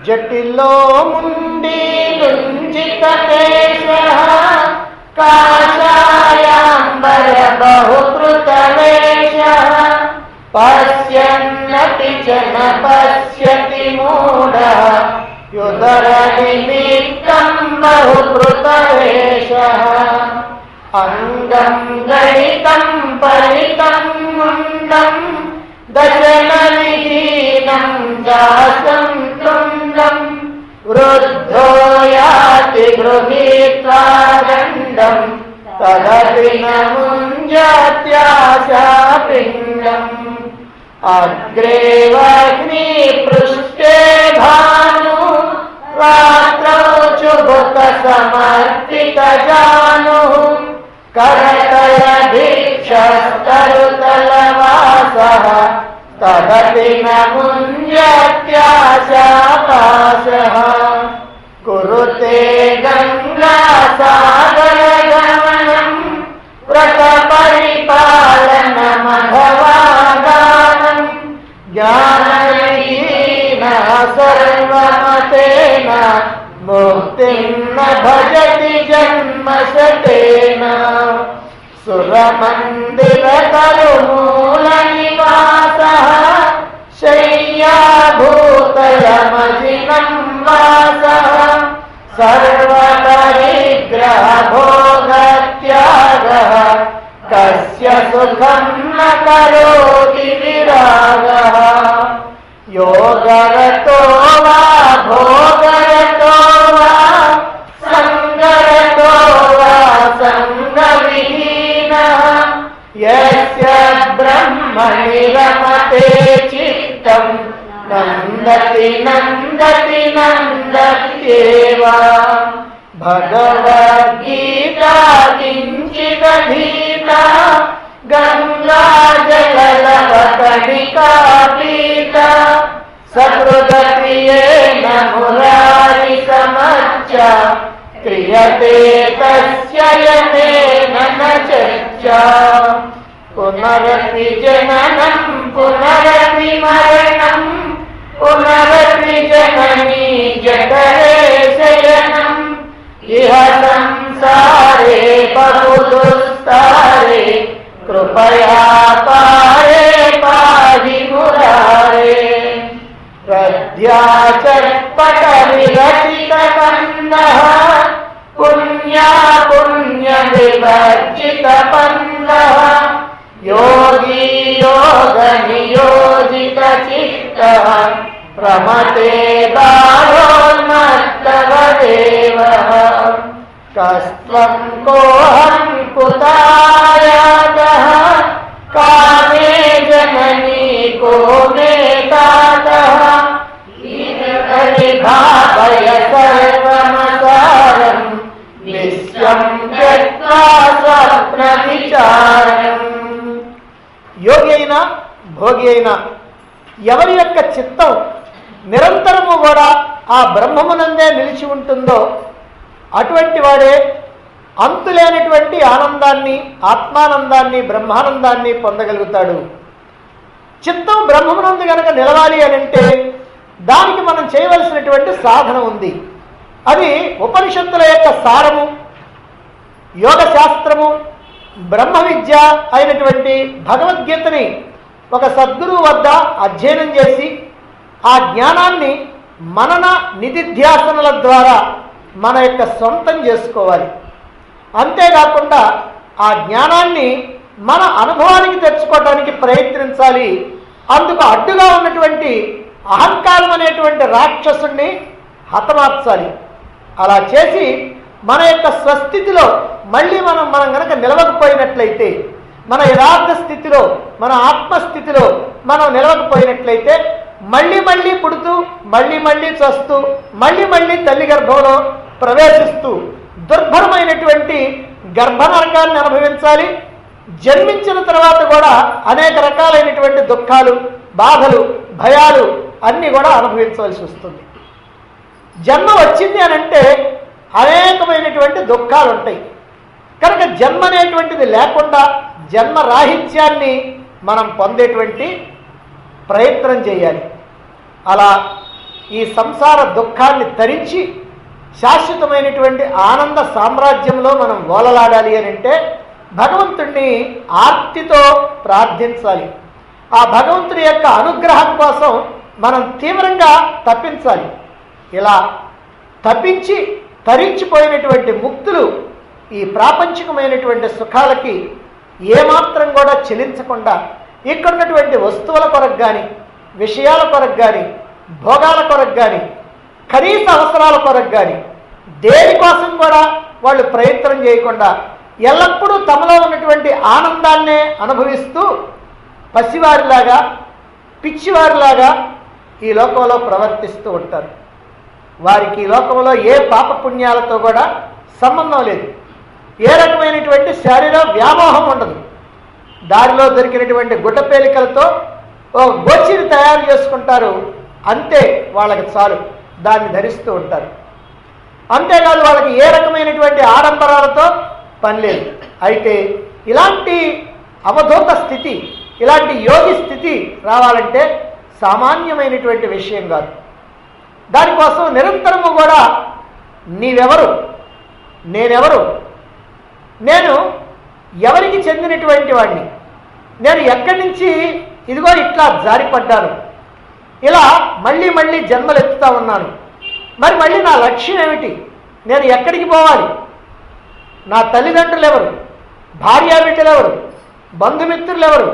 జటిలో ముండి లుంజిత కేశః కాషాయాంబర బహుకృత వేషః పశ్యన్నపి చ న పశ్యతి మూఢః యుదర నిమిత్తం బహుకృత వేషః అంగం గణితం పరితం ముండం దశన విహీనం దాసం తుండం వృద్ధో యాతి గృహీత్వా దండం తదపి న ముంజత్యాశాపిండం అగ్రే వగ్ని పృష్ఠే భాను రాత్రౌ చుభుత సమర్పిత జానుః కరతల భిక్షస్తరుతలవాసః తదపి న ముంజత్యాశాపాశః కురుతే గంగా సాగర గమనం వ్రత పరిపాలన మఘవాగానం జ్ఞానహీన సర్వమతేన ముక్తిం న భజతి జన్మశతేన సురమందిర తరుమూల నివాసః శయ్యాభూతలమజినం వాసః సర్వపరిగ్రహ భోగత్యాగః కస్య సుఖం న కరోతి విరాగః యోగరతో వా భోగరతో వా సంగరతో వా సంగవిహీనః యస్య బ్రహ్మణి రమతే చిత్తం నందతి నందతి నందత్యేవ భగవద్గీతా కించిదధీతా గంగాజలలవకణికా పీతా సకృదప్రియేణ మురారి సమర్చ క్రియతే తస్య యతేన న చర్చా పునరపి జననం పునరపి మరణం పునరపి జననీ జఠరే శయనం ఇహ సంసారే బహుదుస్తారే కృపయా పారే పాహి మురారే ప్రద్యాచర్పట విరచిత బంధః పుణ్యా పుణ్య వివర్జిత బంధః యోగీ యోగ నియోజిత చిత్తః ప్రమతే బాలోన్మత్తవదేవః కస్త్వం కోహం కుతాయాతః కామే జననీ కో మే తాతః భావయ సర్వమసారం విశ్వం త్యక్త్వా స్వప్న విచారం. యోగి అయినా భోగి అయినా ఎవరి యొక్క చిత్తం నిరంతరము కూడా ఆ బ్రహ్మమునందే నిలిచి ఉంటుందో అటువంటి వాడే అంతులేనటువంటి ఆనందాన్ని, ఆత్మానందాన్ని, బ్రహ్మానందాన్ని పొందగలుగుతాడు. చిత్తం బ్రహ్మమునందు గనక నిలవాలి అని అంటే దానికి మనం చేయవలసినటువంటి సాధన ఉంది. అది ఉపనిషత్తుల యొక్క సారము, యోగ శాస్త్రము, బ్రహ్మ విద్య అయినటువంటి భగవద్గీతని ఒక సద్గురువు వద్ద అధ్యయనం చేసి ఆ జ్ఞానాన్ని మనన నిధిధ్యాసనల ద్వారా మన యొక్క సొంతం చేసుకోవాలి. అంతేకాకుండా ఆ జ్ఞానాన్ని మన అనుభవానికి తెచ్చుకోవడానికి ప్రయత్నించాలి. అందుకు అడ్డుగా ఉన్నటువంటి అహంకారం అనేటువంటి రాక్షసుణ్ణి హతమార్చాలి. అలా చేసి మన యొక్క స్వస్థితిలో మళ్ళీ మనం కనుక నిలవకపోయినట్లయితే, మన యథార్థ స్థితిలో, మన ఆత్మస్థితిలో మనం నిలవకపోయినట్లయితే మళ్ళీ మళ్ళీ పుడుతూ, మళ్ళీ మళ్ళీ చస్తూ, మళ్ళీ మళ్ళీ తల్లి గర్భంలో ప్రవేశిస్తూ దుర్భరమైనటువంటి గర్భనరకాన్ని అనుభవించాలి. జన్మించిన తర్వాత కూడా అనేక రకాలైనటువంటి దుఃఖాలు, బాధలు, భయాలు అన్నీ కూడా అనుభవించవలసి వస్తుంది. జన్మ వచ్చింది అని అంటే అనేకమైనటువంటి దుఃఖాలు ఉంటాయి. కనుక జన్మ అనేటువంటిది లేకుండా జన్మ రాహిత్యాన్ని మనం పొందేటువంటి ప్రయత్నం చేయాలి. అలా ఈ సంసార దుఃఖాన్ని తరించి శాశ్వతమైనటువంటి ఆనంద సామ్రాజ్యంలో మనం ఓలలాడాలి అని అంటే భగవంతుణ్ణి ఆర్తితో ప్రార్థించాలి. ఆ భగవంతుడి యొక్క అనుగ్రహం కోసం మనం తీవ్రంగా తప్పించాలి. ఇలా తప్పించి తరించిపోయినటువంటి ముక్తులు ఈ ప్రాపంచికమైనటువంటి సుఖాలకి ఏమాత్రం కూడా చెలించకుండా ఇక్కడున్నటువంటి వస్తువుల కొరకు కానీ, విషయాల కొరకు కానీ, భోగాల కొరకు కానీ, కనీస అవసరాల కొరకు కానీ దేనికోసం కూడా వాళ్ళు ప్రయత్నం చేయకుండా ఎల్లప్పుడూ తమలో ఉన్నటువంటి ఆనందాన్నే అనుభవిస్తూ పసివారిలాగా, పిచ్చివారిలాగా ఈ లోకంలో ప్రవర్తిస్తూ ఉంటారు. వారికి ఈ లోకంలో ఏ పాపపుణ్యాలతో కూడా సంబంధం లేదు. ఏ రకమైనటువంటి శారీర వ్యామోహం ఉండదు. దారిలో దొరికినటువంటి గుడ్డపేలికలతో ఓ గోచిని తయారు చేసుకుంటారు, అంతే, వాళ్ళకి చాలు, దాన్ని ధరిస్తూ ఉంటారు. అంతేకాదు వాళ్ళకి ఏ రకమైనటువంటి ఆడంబరాలతో పని లేదు. అయితే ఇలాంటి అవధూత స్థితి, ఇలాంటి యోగి స్థితి రావాలంటే సామాన్యమైనటువంటి విషయం కాదు. దానికోసం నిరంతరము కూడా నీవెవరు, నేనెవరు, నేను ఎవరికి చెందినటువంటి వాడిని, నేను ఎక్కడి నుంచి ఇదిగో ఇట్లా జారిపడ్డాను, ఇలా మళ్ళీ మళ్ళీ జన్మలు ఎత్తుతా ఉన్నాను, మరి మళ్ళీ నా లక్ష్యం ఏమిటి, నేను ఎక్కడికి పోవాలి, నా తల్లిదండ్రులు ఎవరు, భార్యాబిడ్డలు ఎవరు, బంధుమిత్రులు ఎవరు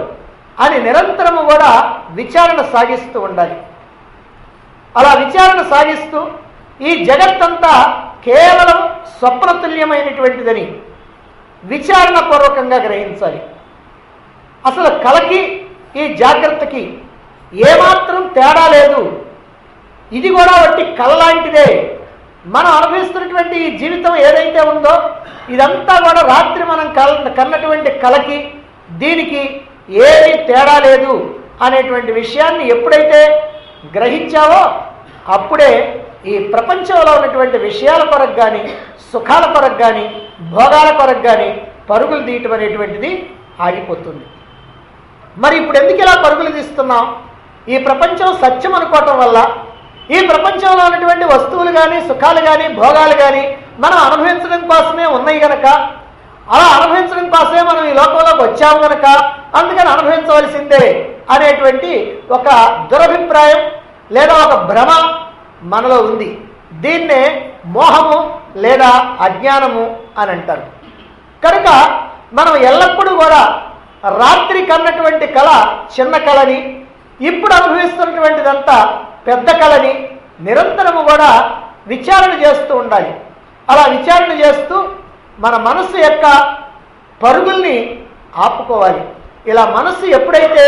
అని నిరంతరము కూడా విచారణ సాగిస్తూ ఉండాలి. అలా విచారణ సాగిస్తూ ఈ జగత్తంతా కేవలం స్వప్నతుల్యమైనటువంటిదని విచారణపూర్వకంగా గ్రహించాలి. అసలు కలకి ఈ జాగ్రత్తకి ఏమాత్రం తేడా లేదు. ఇది కూడా ఒకటి కళ లాంటిదే. మనం అనుభవిస్తున్నటువంటి ఈ జీవితం ఏదైతే ఉందో ఇదంతా కూడా రాత్రి మనం కన్నటువంటి కళకి దీనికి ఏమీ తేడా లేదు అనేటువంటి విషయాన్ని ఎప్పుడైతే గ్రహించావో అప్పుడే ఈ ప్రపంచంలో ఉన్నటువంటి విషయాల కొరకు కానీ, సుఖాల కొరకు కానీ, భోగాల కొరకు కానీ పరుగులు తీయటం అనేటువంటిది ఆగిపోతుంది. మరి ఇప్పుడు ఎందుకు ఇలా పరుగులు తీస్తున్నాం? ఈ ప్రపంచం సత్యం అనుకోవటం వల్ల, ఈ ప్రపంచంలో ఉన్నటువంటి వస్తువులు కానీ, సుఖాలు కానీ, భోగాలు కానీ మనం అనుభవించడం కోసమే ఉన్నాయి కనుక, అలా అనుభవించడం కోసమే మనం ఈ లోకంలోకి వచ్చాము కనుక అందుకని అనుభవించవలసిందే అనేటువంటి ఒక దురభిప్రాయం లేదా ఒక భ్రమ మనలో ఉంది. దీన్నే మోహము లేదా అజ్ఞానము అని అంటారు. కనుక మనం ఎల్లప్పుడూ కూడా రాత్రి కన్నటువంటి కళ చిన్న కళని, ఇప్పుడు అనుభవిస్తున్నటువంటిదంతా పెద్ద కళని నిరంతరము కూడా విచారణ చేస్తూ ఉండాలి. అలా విచారణ చేస్తూ మన మనస్సు యొక్క పరుగుల్ని ఆపుకోవాలి. ఇలా మనస్సు ఎప్పుడైతే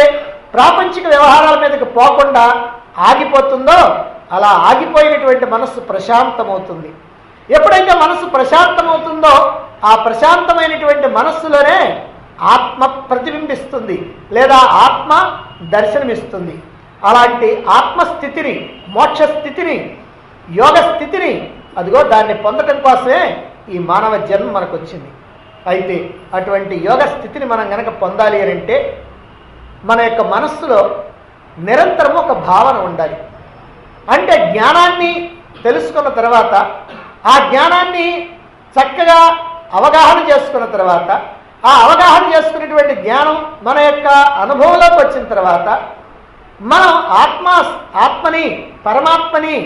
ప్రాపంచిక వ్యవహారాల మీదకి పోకుండా ఆగిపోతుందో అలా ఆగిపోయినటువంటి మనస్సు ప్రశాంతమవుతుంది. ఎప్పుడైతే మనస్సు ప్రశాంతమవుతుందో ఆ ప్రశాంతమైనటువంటి మనస్సులోనే ఆత్మ ప్రతిబింబిస్తుంది లేదా ఆత్మ దర్శనమిస్తుంది. అలాంటి ఆత్మస్థితిని, మోక్ష స్థితిని, యోగ స్థితిని అదిగో దాన్ని పొందటం కోసమే ఈ మానవ జన్మ మనకు వచ్చింది. అయితే అటువంటి యోగ స్థితిని మనం కనుక పొందాలి అని అంటే మన యొక్క మనస్సులో నిరంతరం ఒక భావన ఉండాలి. అంటే జ్ఞానాన్ని తెలుసుకున్న తర్వాత, ఆ జ్ఞానాన్ని చక్కగా అవగాహన చేసుకున్న తర్వాత, ఆ అవగాహన చేసుకున్నటువంటి జ్ఞానం మన యొక్క అనుభవంలోకి వచ్చిన తర్వాత మనం ఆత్మని, పరమాత్మని,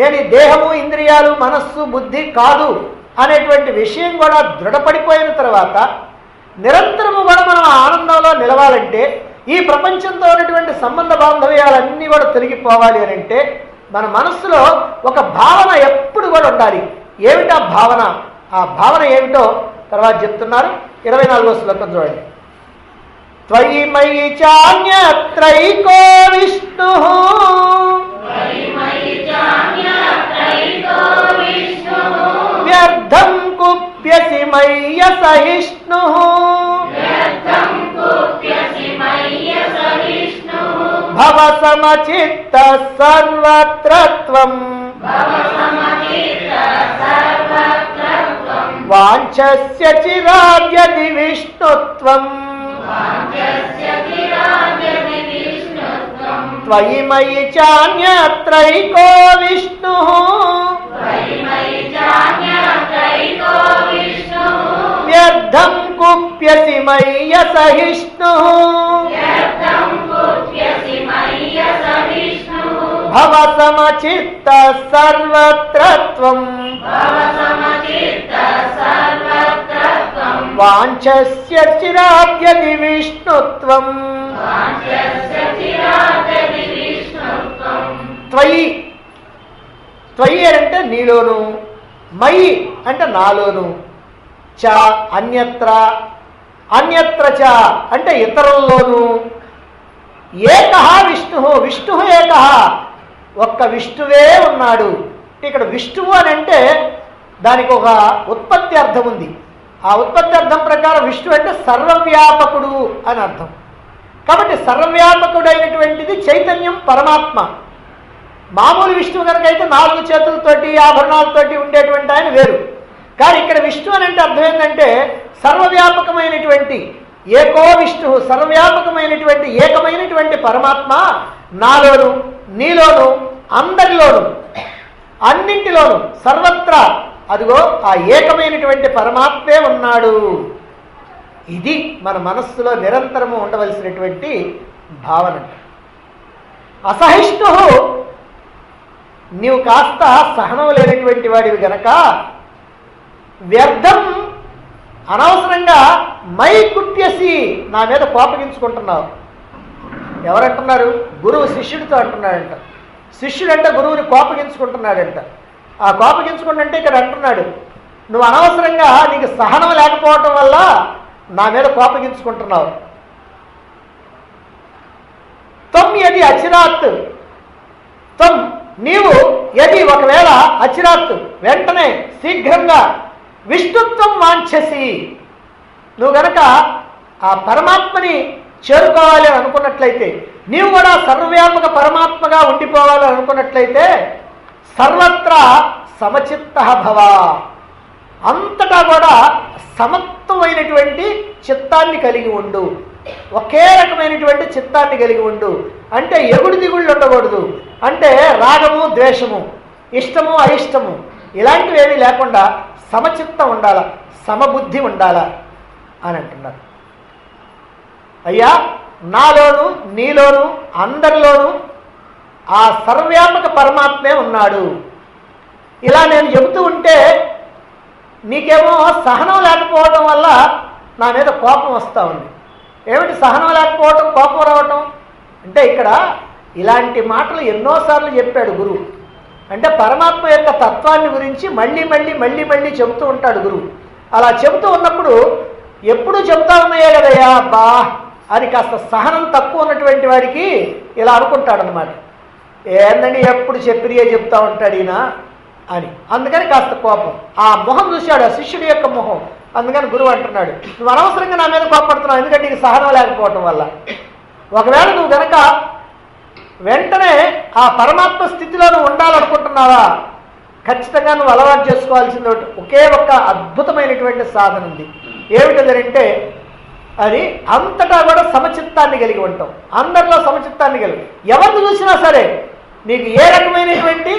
నేను ఈ దేహము, ఇంద్రియాలు, మనస్సు, బుద్ధి కాదు అనేటువంటి విషయం కూడా దృఢపడిపోయిన తర్వాత నిరంతరము కూడా మనం ఆనందంలో నిలవాలంటే, ఈ ప్రపంచంతో ఉన్నటువంటి సంబంధ బాంధవ్యాలన్నీ కూడా తొలగిపోవాలి అని అంటే మన మనస్సులో ఒక భావన ఎప్పుడు కూడా ఉండాలి. ఏమిటా భావన? ఆ భావన ఏమిటో తర్వాత చెప్తున్నారు. 24వ శ్లోకం చూడండి. త్వయి మయి చాన్యత్రైకో విష్ణు వ్యర్థం కుప్యసి మయ్య సహిష్ణు భవ సమచిత్త సర్వత్రత్వం వాంఛస్య చిరాద్యది విష్ణుత్వం త్వయి మయి చాన్యత్రైకో విష్ణు వ్యర్థం కుప్యసి మయ్య సహిష్ణు భవ సమచిత్త సర్వత్రత్వం వాంఛస్య చిరాద్యది విష్ణుత్వం. త్వయి, త్వయి అంటే నీలోను, మయి అంటే నాలోను, చ అన్యత్ర, అన్యత్ర చ అంటే ఇతరుల్లోనూ, ఏకః విష్ణు, విష్ణు ఏకః, ఒక్క విష్ణువే ఉన్నాడు. ఇక్కడ విష్ణువు అని అంటే దానికి ఒక ఉత్పత్తి అర్థం ఉంది. ఆ ఉత్పత్తి అర్థం ప్రకారం విష్ణు అంటే సర్వవ్యాపకుడు అని అర్థం. కాబట్టి సర్వవ్యాపకుడైనటువంటిది చైతన్యం పరమాత్మ. మామూలు విష్ణువు కనుక అయితే 4 చేతులతోటి ఆభరణాలతోటి ఉండేటువంటి ఆయన వేరు. కానీ ఇక్కడ విష్ణు అని అంటే అర్థం ఏంటంటే సర్వవ్యాపకమైనటువంటి ఏకో విష్ణు, సర్వవ్యాపకమైనటువంటి ఏకమైనటువంటి పరమాత్మ నాలోను, నీలోను, అందరిలోను, అన్నింటిలోను, సర్వత్రా అదిగో ఆ ఏకమైనటువంటి పరమాత్మే ఉన్నాడు. ఇది మన మనస్సులో నిరంతరము ఉండవలసినటువంటి భావన. అసహిష్ణు, నీవు కాస్త సహనం లేనటువంటి వాడివి గనక వ్యర్థం అనవసరంగా మై కుట్యసి, నా మీద కోపగించుకుంటున్నావు. ఎవరంటున్నారు? గురువు శిష్యుడితో అంటున్నాడంట. శిష్యుడంటే గురువుని కోపగించుకుంటున్నాడంట. ఆ కోపగించుకుంటుంటే ఇక్కడ అంటున్నాడు, నువ్వు అనవసరంగా నీకు సహనం లేకపోవటం వల్ల నా మీద కోపగించుకుంటున్నావు. త్వం యది అచిరాత్, త్వం నీవు యది ఒకవేళ అచిరాత్ వెంటనే శీఘ్రంగా విష్ణుత్వం వాంఛసి, నువ్వు గనక ఆ పరమాత్మని చేరుకోవాలి అని అనుకున్నట్లయితే, నీవు కూడా సర్వవ్యాపక పరమాత్మగా ఉండిపోవాలి అనుకున్నట్లయితే సర్వత్రా సమచిత్త భవ, అంతటా కూడా సమత్వమైనటువంటి చిత్తాన్ని కలిగి ఉండు, ఒకే రకమైనటువంటి చిత్తాన్ని కలిగి ఉండు. అంటే ఎగుడు దిగుళ్ళు ఉండకూడదు. అంటే రాగము ద్వేషము, ఇష్టము అయిష్టము ఇలాంటివి ఏమీ లేకుండా సమచిత్తం ఉండాల, సమబుద్ధి ఉండాల అని అంటున్నారు. అయ్యా, నాలోను, నీలోను, అందరిలోనూ ఆ సర్వవ్యాపక పరమాత్మే ఉన్నాడు. ఇలా నేను చెబుతూ ఉంటే నీకేమో సహనం లేకపోవటం వల్ల నా మీద కోపం వస్తూ ఉంది. ఏమిటి సహనం లేకపోవటం, కోపం రావటం అంటే ఇక్కడ ఇలాంటి మాటలు ఎన్నోసార్లు చెప్పాడు గురువు. అంటే పరమాత్మ యొక్క తత్వాన్ని గురించి మళ్ళీ మళ్ళీ మళ్ళీ మళ్ళీ చెబుతూ ఉంటాడు గురువు. అలా చెబుతూ ఉన్నప్పుడు ఎప్పుడు చెబుతా ఉన్నాయే కదయ్యా బా అని కాస్త సహనం తక్కువ ఉన్నటువంటి వాడికి ఇలా అనుకుంటాడనమాట. ఏందని ఎప్పుడు చెప్పిరియే చెప్తా ఉంటాడు ఈయన అని. అందుకని కాస్త కోపం. ఆ మొహం చూశాడు, ఆ శిష్యుడి యొక్క మొహం. అందుకని గురువు అంటున్నాడు, నువ్వు అనవసరంగా నా మీద కోపడుతున్నావు, ఎందుకంటే నీకు సహనం లేకపోవటం వల్ల. ఒకవేళ నువ్వు గనక వెంటనే ఆ పరమాత్మ స్థితిలో నువ్వు ఉండాలనుకుంటున్నావా, ఖచ్చితంగా నువ్వు అలవాటు చేసుకోవాల్సింది ఒకే ఒక్క అద్భుతమైనటువంటి సాధన ఉంది. ఏమిటంటే అది అంతటా కూడా సమచిత్తాన్ని కలిగి ఉంటాం. అందరిలో సమచిత్తాన్ని కలిగి ఎవరిని చూసినా సరే నీకు ఏ రకమైనటువంటి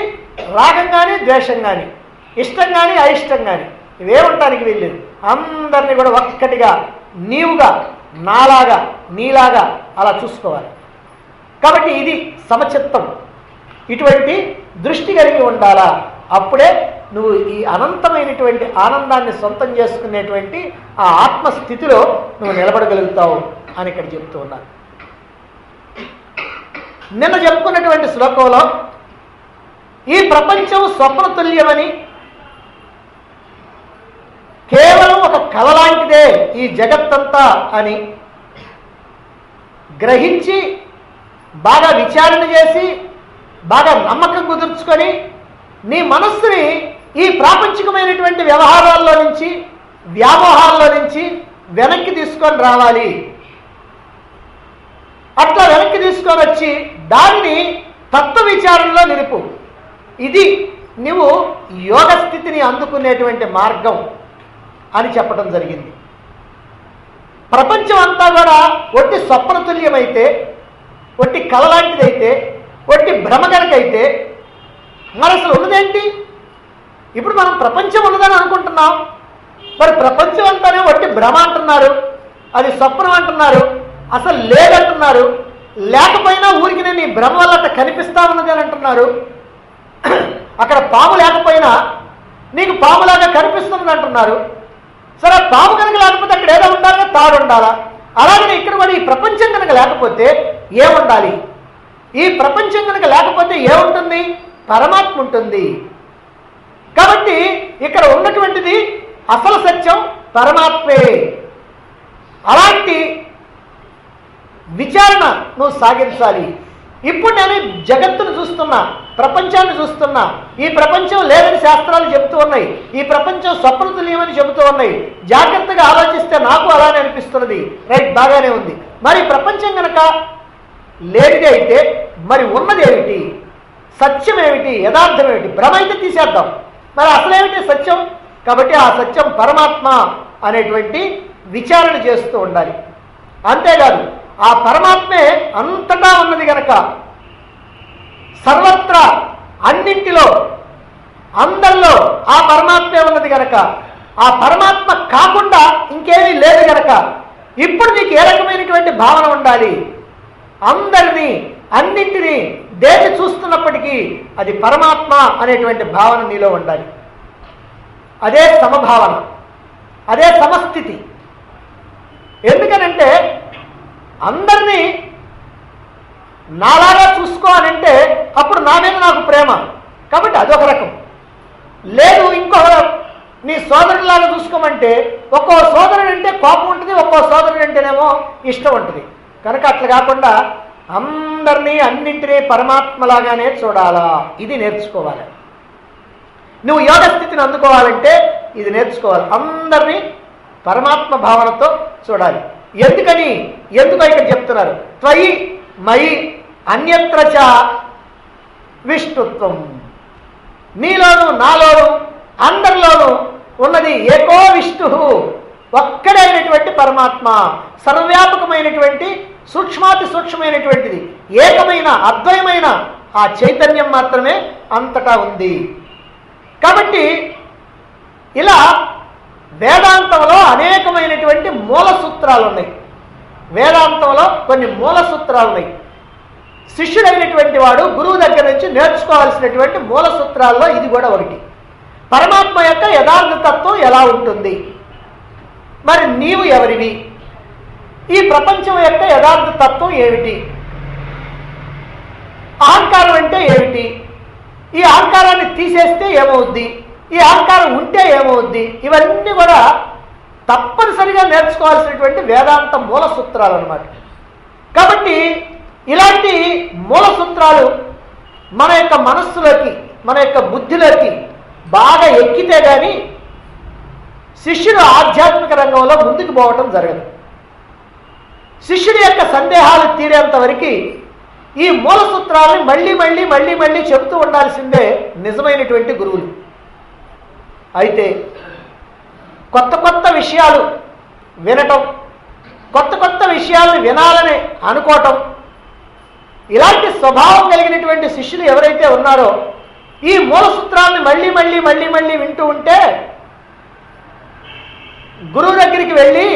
రాగం కానీ ద్వేషం కానీ ఇష్టం కానీ అయిష్టం కానీ ఇవేమంటానికి వీల్లేదు. అందరినీ కూడా ఒక్కటిగా నీవుగా, నాలాగా, నీలాగా అలా చూసుకోవాలి. కాబట్టి ఇది సమచిత్తం. ఇటువంటి దృష్టి కలిగి ఉండాలా. అప్పుడే నువ్వు ఈ అనంతమైనటువంటి ఆనందాన్ని సొంతం చేసుకునేటువంటి ఆ ఆత్మస్థితిలో నువ్వు నిలబడగలుగుతావు అని ఇక్కడ చెప్తూ ఉన్నాను. నిన్న చెప్పుకున్నటువంటి శ్లోకంలో ఈ ప్రపంచం స్వప్నతుల్యమని, కేవలం ఒక కళ లాంటిదే ఈ జగత్తంతా అని గ్రహించి బాగా విచారణ చేసి బాగా నమ్మకం కుదుర్చుకొని నీ మనస్సుని ఈ ప్రాపంచికమైనటువంటి వ్యవహారాల్లో నుంచి, వ్యామోహాల్లో నుంచి వెనక్కి తీసుకొని రావాలి. అట్లా వెనక్కి తీసుకొని వచ్చి దానిని తత్వ విచారణలో నిలుపు. ఇది నువ్వు యోగ స్థితిని అందుకునేటువంటి మార్గం అని చెప్పడం జరిగింది. ప్రపంచం అంతా కూడా ఒట్టి స్వప్నతుల్యమైతే ఒట్టి కళ లాంటిదైతే, ఒట్టి భ్రమ కనుకైతే మరి అసలు ఉన్నదేంటి? ఇప్పుడు మనం ప్రపంచం ఉన్నదని అనుకుంటున్నాం, మరి ప్రపంచం అంతానే ఒట్టి భ్రమ అంటున్నారు, అది స్వప్నం అంటున్నారు, అసలు లేదంటున్నారు. లేకపోయినా ఊరికి నేను ఈ భ్రమ వల్ల అట్లా కనిపిస్తా ఉన్నది అని అంటున్నారు. అక్కడ పాము లేకపోయినా నీకు పాములాగా కనిపిస్తున్నది అంటున్నారు. సరే, పాము కనుక లేకపోతే అక్కడ ఏదో ఉండాలి, తాడు ఉండాలా? అలాగే ఇక్కడ మరి ఈ ప్రపంచం కనుక లేకపోతే ఏముండాలి? ఈ ప్రపంచం కనుక లేకపోతే ఏముంటుంది? పరమాత్మ ఉంటుంది. కాబట్టి ఇక్కడ ఉన్నటువంటిది అసలు సత్యం పరమాత్మే. అలాంటి విచారణ నువ్వు సాగించాలి. ఇప్పుడు నేను జగత్తును చూస్తున్నా, ప్రపంచాన్ని చూస్తున్నా. ఈ ప్రపంచం లేదని శాస్త్రాలు చెబుతూ ఉన్నాయి, ఈ ప్రపంచం స్వప్న తుల్యమని చెబుతూ ఉన్నాయి. జాగ్రత్తగా ఆలోచిస్తే నాకు అలానే అనిపిస్తున్నది. రైట్, బాగానే ఉంది. మరి ప్రపంచం కనుక లేనిది అయితే మరి ఉన్నది ఏమిటి? సత్యం ఏమిటి? యథార్థం ఏమిటి? భ్రమ అయితే తీసేద్దాం, మరి అసలేమిటి సత్యం? కాబట్టి ఆ సత్యం పరమాత్మ అనేటువంటి విచారణ చేస్తూ ఉండాలి. అంతేకాదు, ఆ పరమాత్మే అంతటా ఉన్నది గనక, సర్వత్రా అన్నింటిలో అందరిలో ఆ పరమాత్మే ఉన్నది గనక, ఆ పరమాత్మ కాకుండా ఇంకేమీ లేదు గనక ఇప్పుడు నీకు ఏ రకమైనటువంటి భావన ఉండాలి? అందరినీ అన్నింటినీ దేన్ని చూస్తున్నప్పటికీ అది పరమాత్మ అనేటువంటి భావన నీలో ఉండాలి. అదే సమభావన, అదే సమస్థితి. ఎందుకనంటే అందరినీ నాలాగా చూసుకోవాలంటే అప్పుడు నా మీద నాకు ప్రేమ, కాబట్టి అదొక రకం. లేదు, ఇంకో నీ సోదరులాగా చూసుకోమంటే ఒక్కో సోదరుడు అంటే కోపం ఉంటుంది, ఒక్కో సోదరుడు అంటేనేమో ఇష్టం ఉంటుంది. కనుక అట్లా కాకుండా అందరినీ అన్నింటినీ పరమాత్మలాగానే చూడాలా, ఇది నేర్చుకోవాలి. నువ్వు యోగ స్థితిని అందుకోవాలంటే ఇది నేర్చుకోవాలి. అందరినీ పరమాత్మ భావనతో చూడాలి. ఎందుకో ఇక్కడ చెప్తున్నారు, త్వయి మయి అన్యత్ర చ విష్ణుత్వం. నీలోను నాలోను అందరిలోనూ ఉన్నది ఏకో విష్ణు, ఒక్కడైనటువంటి పరమాత్మ, సర్వవ్యాపకమైనటువంటి సూక్ష్మాతి సూక్ష్మమైనటువంటిది, ఏకమైన అద్వయమైన ఆ చైతన్యం మాత్రమే అంతటా ఉంది. కాబట్టి ఇలా వేదాంతంలో అనేకమైనటువంటి మూల సూత్రాలు ఉన్నాయి. వేదాంతంలో కొన్ని మూల సూత్రాలు ఉన్నాయి. శిష్యుడైనటువంటి వాడు గురువు దగ్గర నుంచి నేర్చుకోవాల్సినటువంటి మూల సూత్రాల్లో ఇది కూడా ఒకటి. పరమాత్మ యొక్క యథార్థ తత్వం ఎలా ఉంటుంది? మరి నీవు ఎవరివి? ఈ ప్రపంచం యొక్క యథార్థ తత్వం ఏమిటి? అహంకారం అంటే ఏమిటి? ఈ అహంకారాన్ని తీసేస్తే ఏమవుద్ది? ఈ అహంకారం ఉంటే ఏమవుద్ది? ఇవన్నీ కూడా తప్పనిసరిగా నేర్చుకోవాల్సినటువంటి వేదాంత మూల సూత్రాలు అన్నమాట. కాబట్టి ఇలాంటి మూల సూత్రాలు మన యొక్క మనస్సులోకి, మన యొక్క బుద్ధిలోకి బాగా ఎక్కితే కానీ శిష్యుడు ఆధ్యాత్మిక రంగంలో ముందుకు పోవటం జరగదు. శిష్యుడి యొక్క సందేహాలు తీరేంత వరకు ఈ మూల సూత్రాలను మళ్ళీ మళ్ళీ మళ్ళీ మళ్ళీ చెబుతూ ఉండాల్సిందే నిజమైనటువంటి గురువులు. అయితే కొత్త కొత్త విషయాలు వినటం, కొత్త కొత్త విషయాలను వినాలని అనుకోవటం, ఇలాంటి స్వభావం కలిగినటువంటి శిష్యులు ఎవరైతే ఉన్నారో ఈ మూల సూత్రాలను మళ్ళీ మళ్ళీ మళ్ళీ మళ్ళీ వింటూ ఉంటే గురువు దగ్గరికి వెళ్ళి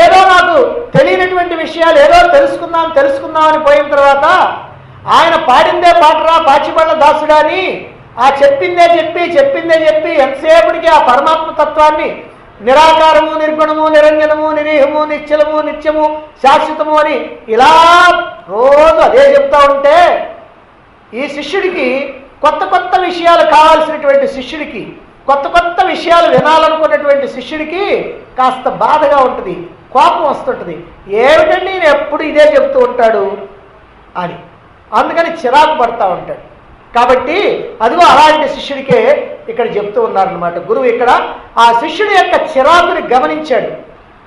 ఏదో నాకు తెలియనటువంటి విషయాలు ఏదో తెలుసుకుందామని పోయిన తర్వాత ఆయన పాడిందే పాటరా పాచిపళ్ళ దాసుడా అని ఆ చెప్పిందే చెప్పి ఎంతసేపటికి ఆ పరమాత్మ తత్వాన్ని నిరాకారము, నిర్గుణము, నిరంజనము, నిరీహము, నిశ్చలము, నిత్యము, శాశ్వతము అని ఇలా రోజు అదే చెప్తా ఉంటే ఈ శిష్యుడికి కొత్త కొత్త విషయాలు కావాల్సినటువంటి శిష్యుడికి, కొత్త కొత్త విషయాలు వినాలనుకున్నటువంటి శిష్యుడికి కాస్త బాధగా ఉంటుంది, కోపం వస్తుంటుంది. ఏమిటండి నేను ఎప్పుడు ఇదే చెప్తూ ఉంటాడు అని, అందుకని చిరాకు పడతా ఉంటాడు. కాబట్టి అదిగో అలాంటి శిష్యుడికే ఇక్కడ చెప్తూ ఉన్నారన్నమాట గురువు. ఇక్కడ ఆ శిష్యుడి యొక్క చిరాకుని గమనించాడు.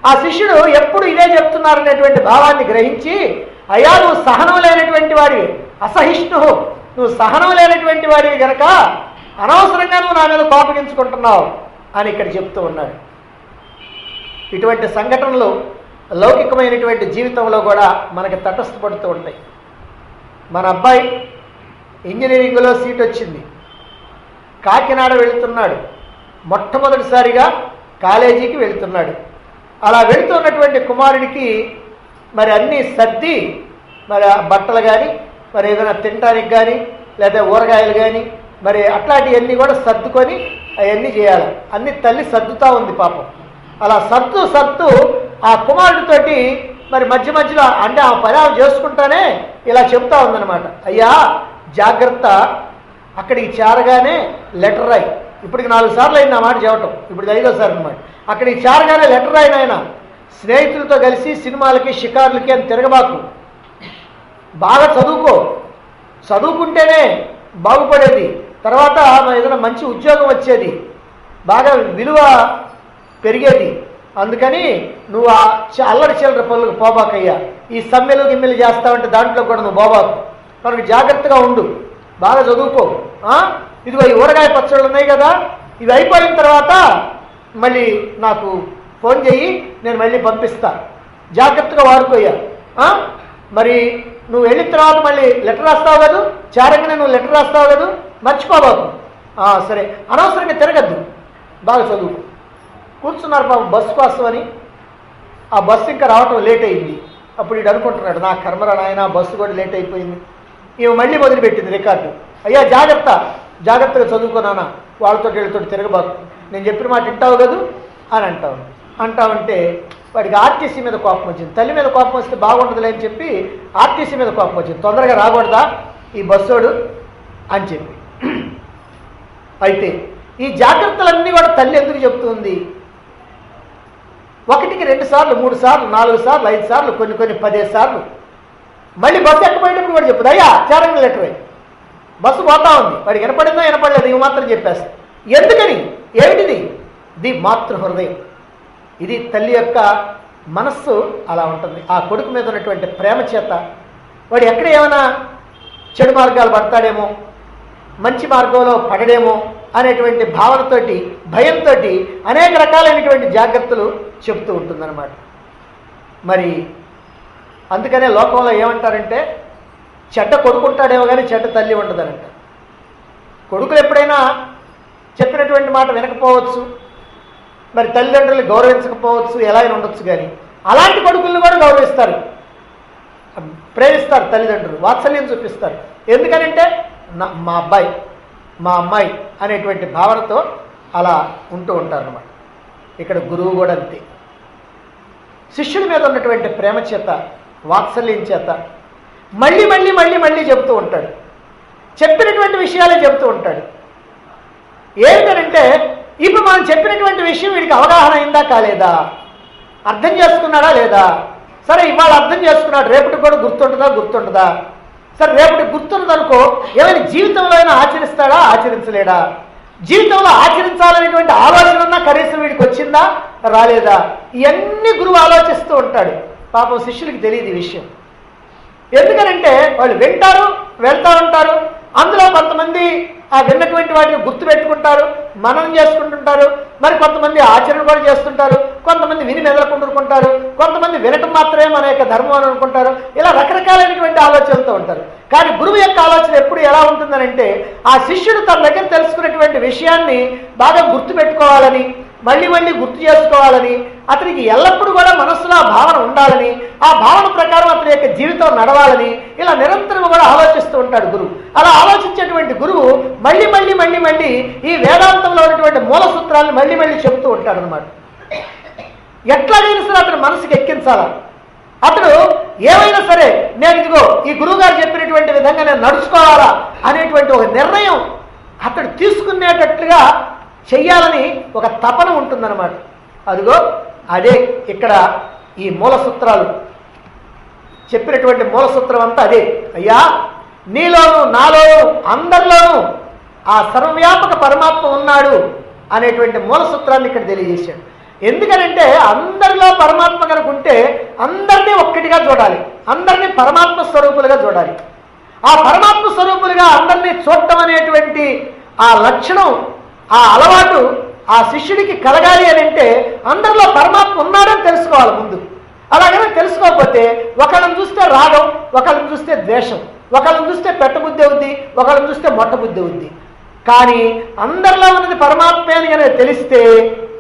ఆ శిష్యుడు ఎప్పుడు ఇదే చెప్తున్నారనేటువంటి భావాన్ని గ్రహించి, అయ్యా నువ్వు సహనం లేనటువంటి వాడివి, అసహిష్ణు, నువ్వు సహనం లేనటువంటి వాడివి గనక అనవసరంగా నువ్వు నా మీద కోపగించుకుంటున్నావు అని ఇక్కడ చెప్తూ ఉన్నాడు. ఇటువంటి సంఘటనలు లౌకికమైనటువంటి జీవితంలో కూడా మనకి తటస్థపడుతూ ఉంటాయి. మన అబ్బాయి ఇంజనీరింగ్లో సీట్ వచ్చింది, కాకినాడ వెళుతున్నాడు, మొట్టమొదటిసారిగా కాలేజీకి వెళ్తున్నాడు. అలా వెళుతున్నటువంటి కుమారుడికి మరి అన్నీ సర్ది, మరి బట్టలు కానీ, మరి ఏదైనా తినడానికి కానీ, లేదా ఊరగాయలు కానీ, మరి అట్లాంటివన్నీ కూడా సర్దుకొని అవన్నీ చేయాలి. అన్ని తల్లి సర్దుతూ ఉంది పాపం. అలా సర్దు ఆ కుమారుడితోటి మరి మధ్య మధ్యలో అంటే ఆ పని చేసుకుంటానే ఇలా చెప్తా ఉందన్నమాట. అయ్యా జాగ్రత్త, అక్కడికి చేరగానే లెటర్ రాయి. ఇప్పటికి 4 సార్లు అయింది ఆ మాట చెప్పటం, ఇప్పుడు 5వ సారి అన్నమాట. అక్కడికి చేరగానే లెటర్ రాయి నాయన, స్నేహితులతో కలిసి సినిమాలకి షికార్లకి అని తిరగబాకు, బాగా చదువుకో, చదువుకుంటేనే బాగుపడేది, తర్వాత ఏదైనా మంచి ఉద్యోగం వచ్చేది, బాగా విలువ పెరిగేది. అందుకని నువ్వు అల్లరి చిల్లర పనులకు పోబాకయ్యా, ఈ సమ్మెలు గిమ్మెలు చేస్తావంటే దాంట్లో కూడా నువ్వు పోబాకు, మనకు జాగ్రత్తగా ఉండు, బాగా చదువుకో. ఇదిగో ఈ ఊరగాయ పచ్చళ్ళు ఉన్నాయి కదా, ఇవి అయిపోయిన తర్వాత మళ్ళీ నాకు ఫోన్ చెయ్యి, నేను మళ్ళీ పంపిస్తా, జాగ్రత్తగా వాడుకోయ్యా. మరి నువ్వు వెళ్ళిన తర్వాత మళ్ళీ లెటర్ రాస్తావు కదా, చేరంగానే నువ్వు లెటర్ రాస్తావు కదా, మర్చిపోబాకు. సరే, అనవసరంగా తిరగద్దు, బాగా చదువు. కూర్చున్నారు పాపం బస్సు కోసం అని. ఆ బస్సు ఇంకా రావటం లేట్ అయింది. అప్పుడు ఇటు అనుకుంటున్నాడు, నా కర్మరా నాయన, బస్సు కూడా లేట్ అయిపోయింది. ఇవి మళ్ళీ మొదలుపెట్టింది రికార్డు. అయ్యా జాగ్రత్తగా చదువుకున్నానా, వాళ్ళతో వీళ్ళతో తిరగబాకు, నేను చెప్పిన మాట వింటావు కదూ అని అంటావంటే వాడికి ఆర్టీసీ మీద కోపం వచ్చింది. తల్లి మీద కోపం వస్తే బాగుండదులే అని చెప్పి ఆర్టీసీ మీద కోపం వచ్చింది, తొందరగా రాకూడదా ఈ బస్సోడు అని చెప్పి. అయితే ఈ జాగ్రత్తలన్నీ కూడా తల్లి ఎందుకు చెప్తుంది? 1కి 2 సార్లు, 3 సార్లు, 4 సార్లు, 5 సార్లు, కొన్ని 15 సార్లు మళ్ళీ బస్సు ఎక్కబోయేటప్పుడు కూడా చెప్తుంది, అయ్యా చేరంగా లెటర్, బస్సు పోతా ఉంది, వాడికి వినపడిందో వినపడలేదు, ఇవి మాత్రం చెప్పేస్తా. ఎందుకని? ఏమిటిది? ది మాతృ హృదయం. ఇది తల్లి యొక్క మనస్సు అలా ఉంటుంది. ఆ కొడుకు మీద ఉన్నటువంటి ప్రేమ చేత వాడు ఎక్కడ ఏమైనా చెడు మార్గాలు పడతాడేమో, మంచి మార్గంలో పడడేమో అనేటువంటి భావనతోటి, భయంతో అనేక రకాలైనటువంటి జాగ్రత్తలు చెప్తూ ఉంటుందన్నమాట. మరి అందుకనే లోకంలో ఏమంటారంటే చెడ్డ కొడుకుంటాడేమో కానీ చెడ్డ తల్లి ఉండదనంట. కొడుకులు ఎప్పుడైనా చెప్పినటువంటి మాట వినకపోవచ్చు, మరి తల్లిదండ్రులు గౌరవించకపోవచ్చు, ఎలా అయినా ఉండొచ్చు, కానీ అలాంటి కొడుకులను కూడా గౌరవిస్తారు, ప్రేమిస్తారు తల్లిదండ్రులు, వాత్సల్యం చూపిస్తారు. ఎందుకనంటే మా అబ్బాయి, మా అమ్మాయి అనేటువంటి భావనతో అలా ఉంటూ ఉంటారు అన్నమాట. ఇక్కడ గురువు కూడా అంతే. శిష్యుడి మీద ఉన్నటువంటి ప్రేమ చేత, వాత్సల్యం చేత మళ్ళీ మళ్ళీ మళ్ళీ మళ్ళీ చెబుతూ ఉంటాడు, చెప్పినటువంటి విషయాలే చెబుతూ ఉంటాడు. ఏంటంటే ఇప్పుడు మనం చెప్పినటువంటి విషయం వీడికి అవగాహన అయిందా కాలేదా, అర్థం చేసుకున్నాడా లేదా? సరే ఇవాళ అర్థం చేసుకున్నాడు, రేపటికి కూడా గుర్తుంటుందా? సరే రేపటికి గుర్తున్నదనుకో, ఏమైనా జీవితంలో అయినా ఆచరిస్తాడా, ఆచరించలేడా? జీవితంలో ఆచరించాలనేటువంటి ఆలోచన కనీసం వీడికి వచ్చిందా, రాలేదా? ఇవన్నీ గురువు ఆలోచిస్తూ ఉంటాడు. పాపం శిష్యులకి తెలియదు ఈ విషయం. ఎందుకనంటే వాళ్ళు వింటారు, వెళ్తూ ఉంటారు. అందులో కొంతమంది ఆ విన్నటువంటి వాటిని గుర్తుపెట్టుకుంటారు, మననం చేసుకుంటుంటారు, మరి కొంతమంది ఆచరణ కూడా చేస్తుంటారు, కొంతమంది విని మెదలకుంటుకుంటారు, కొంతమంది వినటం మాత్రమే మన యొక్క ధర్మం అని అనుకుంటారు. ఇలా రకరకాలైనటువంటి ఆలోచనలతో ఉంటారు. కానీ గురువు యొక్క ఆలోచన ఎప్పుడు ఎలా ఉంటుందనంటే ఆ శిష్యుడు తన దగ్గర తెలుసుకున్నటువంటి విషయాన్ని బాగా గుర్తుపెట్టుకోవాలని, మళ్ళీ మళ్ళీ గుర్తు చేసుకోవాలని, అతనికి ఎల్లప్పుడూ కూడా మనస్సులో ఆ భావన ఉండాలని, ఆ భావన ప్రకారం అతని యొక్క జీవితం నడవాలని ఇలా నిరంతరం కూడా ఆలోచిస్తూ ఉంటాడు గురువు. అలా ఆలోచించేటువంటి గురువు మళ్ళీ మళ్ళీ మళ్ళీ మళ్ళీ ఈ వేదాంతంలో ఉన్నటువంటి మూల సూత్రాలను మళ్ళీ మళ్ళీ చెబుతూ ఉంటాడు అనమాట. ఎట్లాగైనా సరే అతని మనసుకి ఎక్కించాలా, అతడు ఏమైనా సరే నేను ఇదిగో ఈ గురువుగారు చెప్పినటువంటి విధంగా నేను నడుచుకోవాలా అనేటువంటి ఒక నిర్ణయం అతడు తీసుకునేటట్లుగా చెయ్యాలని ఒక తపన ఉంటుందన్నమాట. అదిగో అదే ఇక్కడ ఈ మూల సూత్రాలు చెప్పినటువంటి మూల సూత్రం అంతా అదే. అయ్యా నీలోను, నాలోను, అందరిలోనూ ఆ సర్వవ్యాపక పరమాత్మ ఉన్నాడు అనేటువంటి మూల సూత్రాన్ని ఇక్కడ తెలియజేశాడు. ఎందుకనంటే అందరిలో పరమాత్మ కనుక ఉంటే అందరినీ ఒక్కటిగా చూడాలి, అందరినీ పరమాత్మ స్వరూపులుగా చూడాలి. ఆ పరమాత్మ స్వరూపులుగా అందరినీ చూడటం అనేటువంటి ఆ లక్షణం, ఆ అలవాటు ఆ శిష్యుడికి కలగాలి అని అంటే అందరిలో పరమాత్మ ఉన్నాడని తెలుసుకోవాలి ముందు. అలాగనే తెలుసుకోకపోతే ఒకళ్ళని చూస్తే రాగం, ఒకళ్ళని చూస్తే ద్వేషం, ఒకళ్ళని చూస్తే పెట్టబుద్ధి అవుద్ది, ఒకళ్ళని చూస్తే మొట్టబుద్ధి అవుద్ది. కానీ అందరిలో ఉన్నది పరమాత్మే అని కనుక తెలిస్తే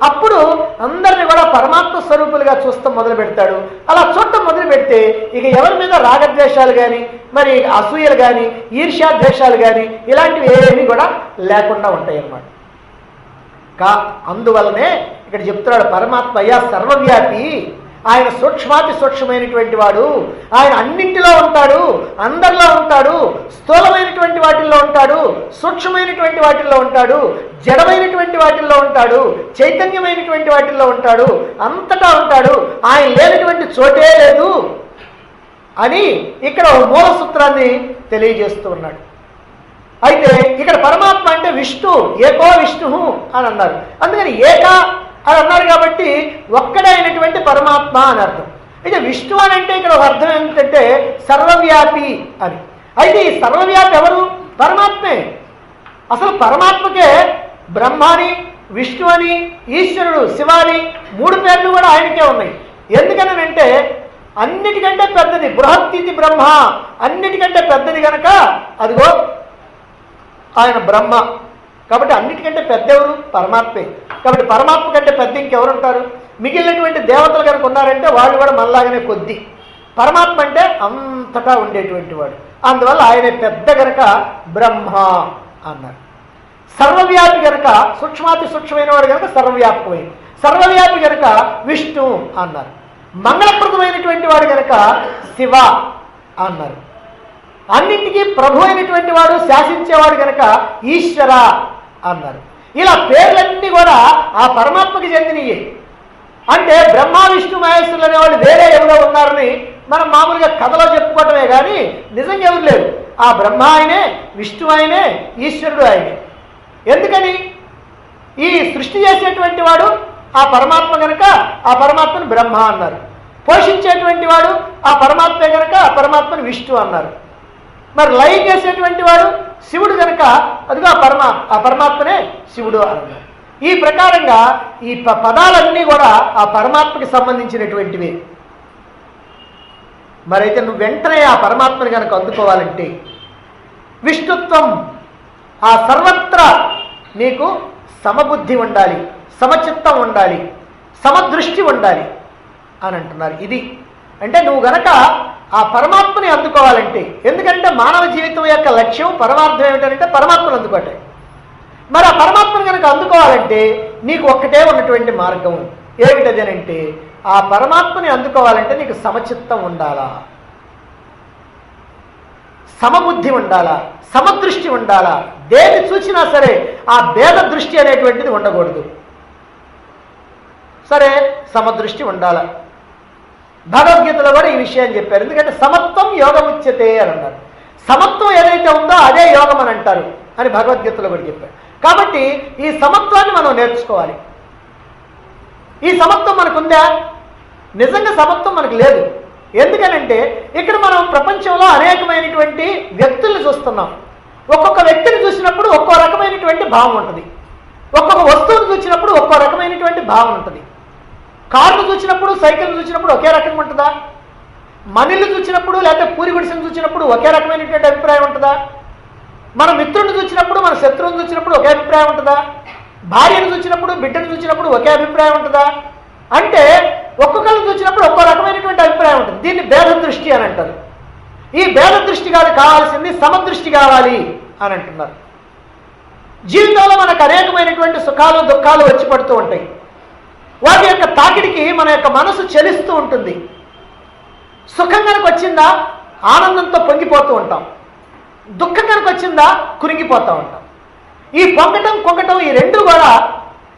అప్పుడు అందరిని కూడా పరమాత్మ స్వరూపులుగా చూస్తాం మొదలు పెడతాడు. అలా చూడటం మొదలు పెడితే ఇక ఎవరి మీద రాగద్వేషాలు కానీ, మరి అసూయలు కానీ, ఈర్ష్యాద్వేషాలు కానీ ఇలాంటివి ఏమీ కూడా లేకుండా ఉంటాయి అన్నమాట. అందువల్లనే ఇక్కడ చెప్తున్నాడు పరమాత్మ అయ్యా సర్వవ్యాపి, ఆయన సూక్ష్మాతి సూక్ష్మమైనటువంటి వాడు, ఆయన అన్నింటిలో ఉంటాడు, అందరిలో ఉంటాడు, స్థూలమైనటువంటి వాటిల్లో ఉంటాడు, సూక్ష్మమైనటువంటి వాటిల్లో ఉంటాడు, జడమైనటువంటి వాటిల్లో ఉంటాడు, చైతన్యమైనటువంటి వాటిల్లో ఉంటాడు, అంతటా ఉంటాడు, ఆయన లేనటువంటి చోటే లేదు అని ఇక్కడ మూల సూత్రాన్ని తెలియజేస్తూ ఉన్నాడు. అయితే ఇక్కడ పరమాత్మ అంటే విష్ణు, ఏకో విష్ణు అని అన్నారు. అందుకని ఏక అని అన్నారు కాబట్టి ఒక్కడే అయినటువంటి పరమాత్మ అని అర్థం. అయితే విష్ణు అని అంటే ఇక్కడ ఒక అర్థం ఏమిటంటే సర్వవ్యాపి అని. అయితే ఈ సర్వవ్యాపి ఎవరు? పరమాత్మే. అసలు పరమాత్మకే బ్రహ్మాని, విష్ణు అని, ఈశ్వరుడు, శివాని 3 పేర్లు కూడా ఆయనకే ఉన్నాయి. ఎందుకనంటే అన్నిటికంటే పెద్దది బృహత్తిథి బ్రహ్మ, అన్నిటికంటే పెద్దది కనుక అదిగో ఆయన బ్రహ్మ. కాబట్టి అన్నిటికంటే పెద్ద ఎవరు? పరమాత్మే. కాబట్టి పరమాత్మ కంటే పెద్ద ఇంకెవరు ఉంటారు? మిగిలినటువంటి దేవతలు కనుక ఉన్నారంటే వాళ్ళు కూడా మనలాగానే కొద్ది. పరమాత్మ అంటే అంతటా ఉండేటువంటి వాడు. అందువల్ల ఆయనే పెద్ద గనక బ్రహ్మ అన్నారు. సర్వవ్యాపి గనక సూక్ష్మాతి సూక్ష్మమైన వాడు కనుక సర్వవ్యాపకమైంది. సర్వవ్యాపి గనక విష్ణు అన్నారు. మంగళప్రదమైనటువంటి వాడు గనక శివ అన్నారు. అన్నింటికీ ప్రభు అయినటువంటి వాడు, శాసించేవాడు కనుక ఈశ్వర అన్నారు. ఇలా పేర్లన్నీ కూడా ఆ పరమాత్మకి చెందినయే. అంటే బ్రహ్మ విష్ణు మహేశ్వరులు అనేవాళ్ళు వేరే ఎవరో ఉన్నారని మనం మామూలుగా కథలో చెప్పుకోవటమే కానీ నిజంగా ఎవరు లేరు. ఆ బ్రహ్మ ఆయనే, విష్ణు ఆయనే, ఈశ్వరుడు ఆయనే. ఎందుకని? ఈ సృష్టి చేసేటువంటి వాడు ఆ పరమాత్మ కనుక ఆ పరమాత్మను బ్రహ్మ అన్నారు. పోషించేటువంటి వాడు ఆ పరమాత్మే కనుక ఆ పరమాత్మను విష్ణు అన్నారు. మరి లయం చేసేటువంటి వాడు శివుడు కనుక అదిగో ఆ పరమాత్మనే శివుడు అన్నారు. ఈ ప్రకారంగా ఈ పదాలన్నీ కూడా ఆ పరమాత్మకి సంబంధించినటువంటివి. మరైతే నువ్వు వెంటనే ఆ పరమాత్మని కనుక అందుకోవాలంటే విష్ణుత్వం, ఆ సర్వత్రా నీకు సమబుద్ధి ఉండాలి, సమచిత్తం ఉండాలి, సమదృష్టి ఉండాలి అని అంటున్నారు. ఇది అంటే నువ్వు గనక ఆ పరమాత్మని అందుకోవాలంటే, ఎందుకంటే మానవ జీవితం యొక్క లక్ష్యం పరమార్థం ఏమిటంటే పరమాత్మను అందుకోవటం. మరి ఆ పరమాత్మను కనుక అందుకోవాలంటే నీకు ఒక్కటే ఉన్నటువంటి మార్గం ఏమిటది అని అంటే ఆ పరమాత్మని అందుకోవాలంటే నీకు సమచిత్తం ఉండాలా, సమబుద్ధి ఉండాలా, సమదృష్టి ఉండాలా. దేన్ని చూసినా సరే ఆ భేద దృష్టి అనేటువంటిది ఉండకూడదు. సరే సమదృష్టి ఉండాలా. భగవద్గీతలో కూడా ఈ విషయాన్ని చెప్పారు. ఎందుకంటే సమత్వం యోగముచ్యతే అని అన్నారు. సమత్వం ఏదైతే ఉందో అదే యోగం అని అంటారు అని భగవద్గీతలో కూడా చెప్పారు. కాబట్టి ఈ సమత్వాన్ని మనం నేర్చుకోవాలి. ఈ సమత్వం మనకుందా? నిజంగా సమత్వం మనకు లేదు. ఎందుకనంటే ఇక్కడ మనం ప్రపంచంలో అనేకమైనటువంటి వ్యక్తుల్ని చూస్తున్నాం. ఒక్కొక్క వ్యక్తిని చూసినప్పుడు ఒక్కో రకమైనటువంటి భావం ఉంటుంది. ఒక్కొక్క వస్తువును చూసినప్పుడు ఒక్కో రకమైనటువంటి భావం ఉంటుంది. కారును చూసినప్పుడు, సైకిల్ని చూసినప్పుడు ఒకే రకంగా ఉంటుందా? మనిల్ని చూసినప్పుడు లేకపోతే పూరి గుడిసెను చూసినప్పుడు ఒకే రకమైనటువంటి అభిప్రాయం ఉంటుందా? మన మిత్రుడిని చూసినప్పుడు, మన శత్రువుని చూసినప్పుడు ఒకే అభిప్రాయం ఉంటుందా? భార్యను చూసినప్పుడు, బిడ్డను చూసినప్పుడు ఒకే అభిప్రాయం ఉంటుందా? అంటే ఒక్కొక్కరిని చూసినప్పుడు ఒక్కో రకమైనటువంటి అభిప్రాయం ఉంటుంది. దీన్ని భేద దృష్టి అని అంటారు. ఈ భేద దృష్టి కావాల్సింది సమదృష్టి కావాలి అని అంటున్నారు. జీవితంలో మనకు అనేకమైనటువంటి సుఖాలు దుఃఖాలు వచ్చి పడుతూ ఉంటాయి. వాటి యొక్క తాకిడికి మన యొక్క మనసు చలిస్తూ ఉంటుంది. సుఖం కనుక వచ్చిందా ఆనందంతో పొంగిపోతూ ఉంటాం, దుఃఖం కనుక వచ్చిందా కురింగిపోతూ ఉంటాం. ఈ పొంగటం కుంగటం ఈ రెండు కూడా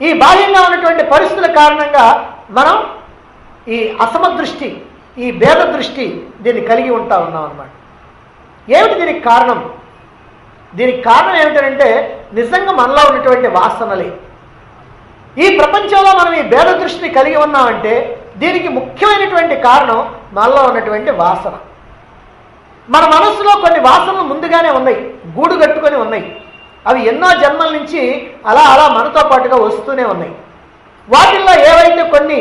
ఈ బాహ్యంగా ఉన్నటువంటి పరిస్థితుల కారణంగా మనం ఈ అసమదృష్టి, ఈ భేద దృష్టి దీన్ని కలిగి ఉంటా ఉన్నాం అన్నమాట. ఏమిటి దీనికి కారణం? దీనికి కారణం ఏమిటంటే నిజంగా మనలో ఉన్నటువంటి వాసనలే. ఈ ప్రపంచంలో మనం ఈ భేద దృష్టిని కలిగి ఉన్నామంటే దీనికి ముఖ్యమైనటువంటి కారణం మనలో ఉన్నటువంటి వాసన. మన మనస్సులో కొన్ని వాసనలు ముందుగానే ఉన్నాయి, గూడు కట్టుకొని ఉన్నాయి. అవి ఎన్నో జన్మల నుంచి అలా అలా మనతో పాటుగా వస్తూనే ఉన్నాయి. వాటిల్లో ఏవైతే కొన్ని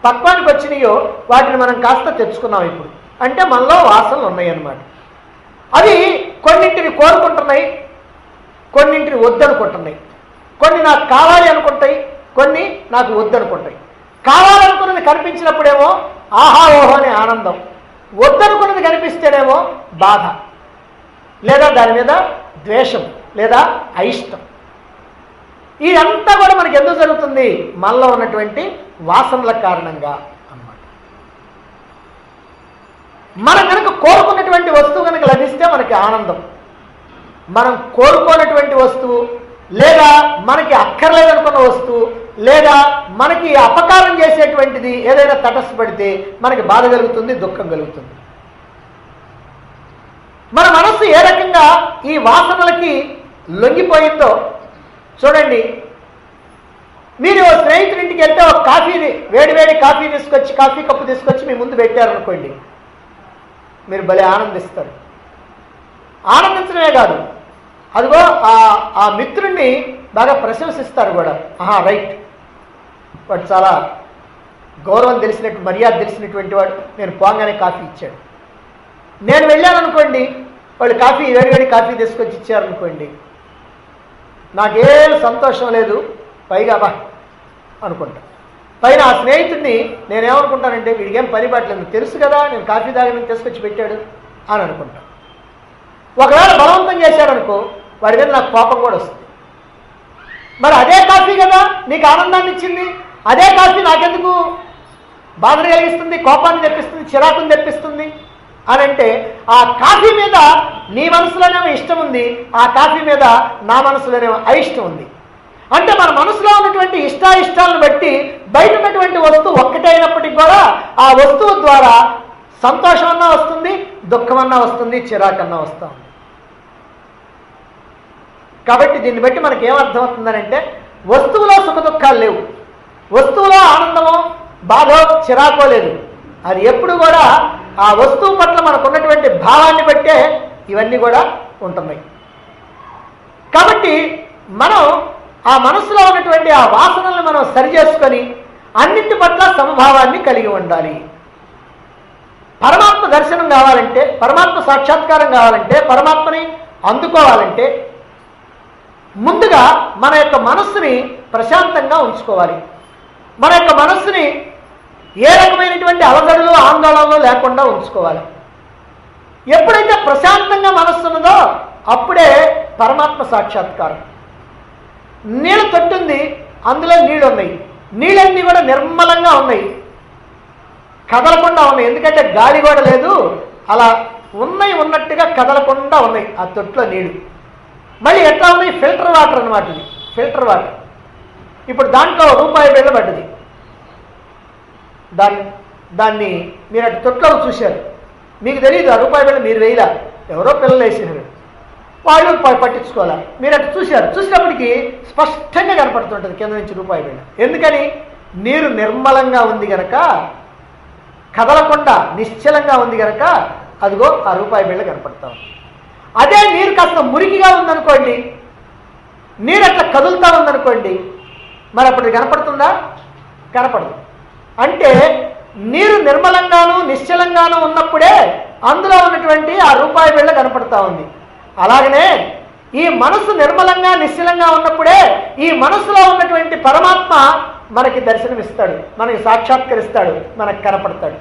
పక్వానికి వచ్చినాయో వాటిని మనం కాస్త తెచ్చుకున్నాం ఇప్పుడు. అంటే మనలో వాసనలు ఉన్నాయి అన్నమాట. అవి కొన్నింటిని కోరుకుంటున్నాయి, కొన్నింటిని వద్దనుకుంటున్నాయి. కొన్ని నాకు కావాలి అనుకుంటాయి, కొన్ని నాకు వద్దనుకుంటాయి. కావాలనుకున్నది కనిపించినప్పుడేమో ఆహా ఓహో అనే ఆనందం, వద్దనుకున్నది కనిపిస్తేనేమో బాధ, లేదా దాని మీద ద్వేషం లేదా అయిష్టం. ఇదంతా కూడా మనకి ఎందుకు జరుగుతుంది? మనలో ఉన్నటువంటి వాసనల కారణంగా అన్నమాట. మనం కనుక కోరుకున్నటువంటి వస్తువు కనుక లభిస్తే మనకి ఆనందం, మనం కోరుకోనటువంటి వస్తువు లేదా మనకి అక్కర్లేదనుకున్న వస్తువు లేదా మనకి అపకారం చేసేటువంటిది ఏదైనా తటస్థపడితే మనకి బాధ కలుగుతుంది, దుఃఖం కలుగుతుంది. మన మనస్సు ఏ రకంగా ఈ వాసనలకి లొంగిపోయిందో చూడండి. మీరు స్నేహితుడింటికి వెళ్తే ఒక కాఫీని, వేడివేడి కాఫీ తీసుకొచ్చి, కాఫీ కప్పు తీసుకొచ్చి మీ ముందు పెట్టారనుకోండి, మీరు భలే ఆనందిస్తారు. ఆనందించడమే కాదు, అదిగో ఆ మిత్రుడిని బాగా ప్రశంసిస్తారు కూడా. ఆహా రైట్, వాడు చాలా గౌరవం తెలిసినట్టు, మర్యాద తెలిసినటువంటి వాడు, నేను పోగానే కాఫీ ఇచ్చాడు. నేను వెళ్ళాను అనుకోండి, వాళ్ళు కాఫీ వేడివేడి కాఫీ తీసుకొచ్చి ఇచ్చారనుకోండి, నాకేం సంతోషం లేదు, పైగా బా అనుకుంటా. పైన ఆ స్నేహితుడిని నేనేమనుకుంటానంటే, వీడికేం పని పట్టలేదు, తెలుసు కదా నేను కాఫీ తాగని తీసుకొచ్చి పెట్టాడు అని అనుకుంటా. ఒకవేళ బలవంతం చేశాడనుకో, వాడి మీద నాకు కోపం కూడా వస్తుంది. మరి అదే కాఫీ కదా నీకు ఆనందాన్ని ఇచ్చింది, అదే కాఫీ నాకెందుకు బాధను కలిగిస్తుంది, కోపాన్ని తెప్పిస్తుంది, చిరాకుని తెప్పిస్తుంది అని అంటే, ఆ కాఫీ మీద నీ మనసులోనేమో ఇష్టం ఉంది, ఆ కాఫీ మీద నా మనసులోనేమో అయిష్టం ఉంది. అంటే మన మనసులో ఉన్నటువంటి ఇష్టాయిష్టాలను బట్టి బయట ఉన్నటువంటి వస్తువు ఒక్కటే అయినప్పటికీ కూడా ఆ వస్తువు ద్వారా సంతోషం అన్నా వస్తుంది, దుఃఖమన్నా వస్తుంది, చిరాకన్నా వస్తుంది. కాబట్టి దీన్ని బట్టి మనకి ఏమర్థమవుతుందనంటే, వస్తువులో సుఖ దుఃఖాలు లేవు, వస్తువులో ఆనందమో బాధో చిరాకో లేదు. అది ఎప్పుడు కూడా ఆ వస్తువు పట్ల మనకున్నటువంటి భావాన్ని బట్టే ఇవన్నీ కూడా ఉంటున్నాయి. కాబట్టి మనం ఆ మనసులో ఉన్నటువంటి ఆ వాసనల్ని మనం సరిచేసుకొని అన్నింటి పట్ల సమభావాన్ని కలిగి ఉండాలి. పరమాత్మ దర్శనం కావాలంటే, పరమాత్మ సాక్షాత్కారం కావాలంటే, పరమాత్మని అందుకోవాలంటే ముందుగా మన యొక్క మనస్సుని ప్రశాంతంగా ఉంచుకోవాలి. మన యొక్క మనస్సుని ఏ రకమైనటువంటి అలజడులు ఆందోళనలు లేకుండా ఉంచుకోవాలి. ఎప్పుడైతే ప్రశాంతంగా మనస్సు ఉన్నదో అప్పుడే పరమాత్మ సాక్షాత్కారం. నీళ్ళ తొట్టుంది, అందులో నీళ్ళు ఉన్నాయి, నీళ్ళన్నీ కూడా నిర్మలంగా ఉన్నాయి, కదలకుండా ఉన్నాయి. ఎందుకంటే గాలి కూడా లేదు, అలా ఉన్నాయి ఉన్నట్టుగా కదలకుండా ఉన్నాయి ఆ తొట్టులో నీళ్ళు. మళ్ళీ ఎట్లా ఉన్నాయి? ఫిల్టర్ వాటర్ అన్నమాట. ఇది ఫిల్టర్ వాటర్. ఇప్పుడు దాంట్లో రూపాయి బిళ్ళ పడ్డది, దాన్ని మీరు అటు తొట్లో చూశారు, మీకు తెలియదు ఆ రూపాయి బిళ్ళ మీరు వేయలా, ఎవరో పిల్లలు వేసేసారు, వాళ్ళు పట్టించుకోవాలా. మీరు అటు చూశారు, చూసినప్పటికీ స్పష్టంగా కనపడుతుంటుంది కింద నుంచి రూపాయి బిళ్ళ. ఎందుకని? నీరు నిర్మలంగా ఉంది కనుక, కదలకుండా నిశ్చలంగా ఉంది కనుక అదిగో ఆ రూపాయి బిళ్ళ కనపడతా ఉంది. అదే నీరు కాస్త మురికిగా ఉందనుకోండి, నీరు అట్లా కదులుతూ ఉందనుకోండి, మరి అప్పుడు కనపడుతుందా? కనపడదు. అంటే నీరు నిర్మలంగాను నిశ్చలంగాను ఉన్నప్పుడే అందులో ఉన్నటువంటి ఆ రూపాయి బిళ్ళ కనపడతా ఉంది. అలాగనే ఈ మనసు నిర్మలంగా నిశ్చలంగా ఉన్నప్పుడే ఈ మనసులో ఉన్నటువంటి పరమాత్మ మనకి దర్శనమిస్తాడు, మనకి సాక్షాత్కరిస్తాడు, మనకు కనపడతాడు.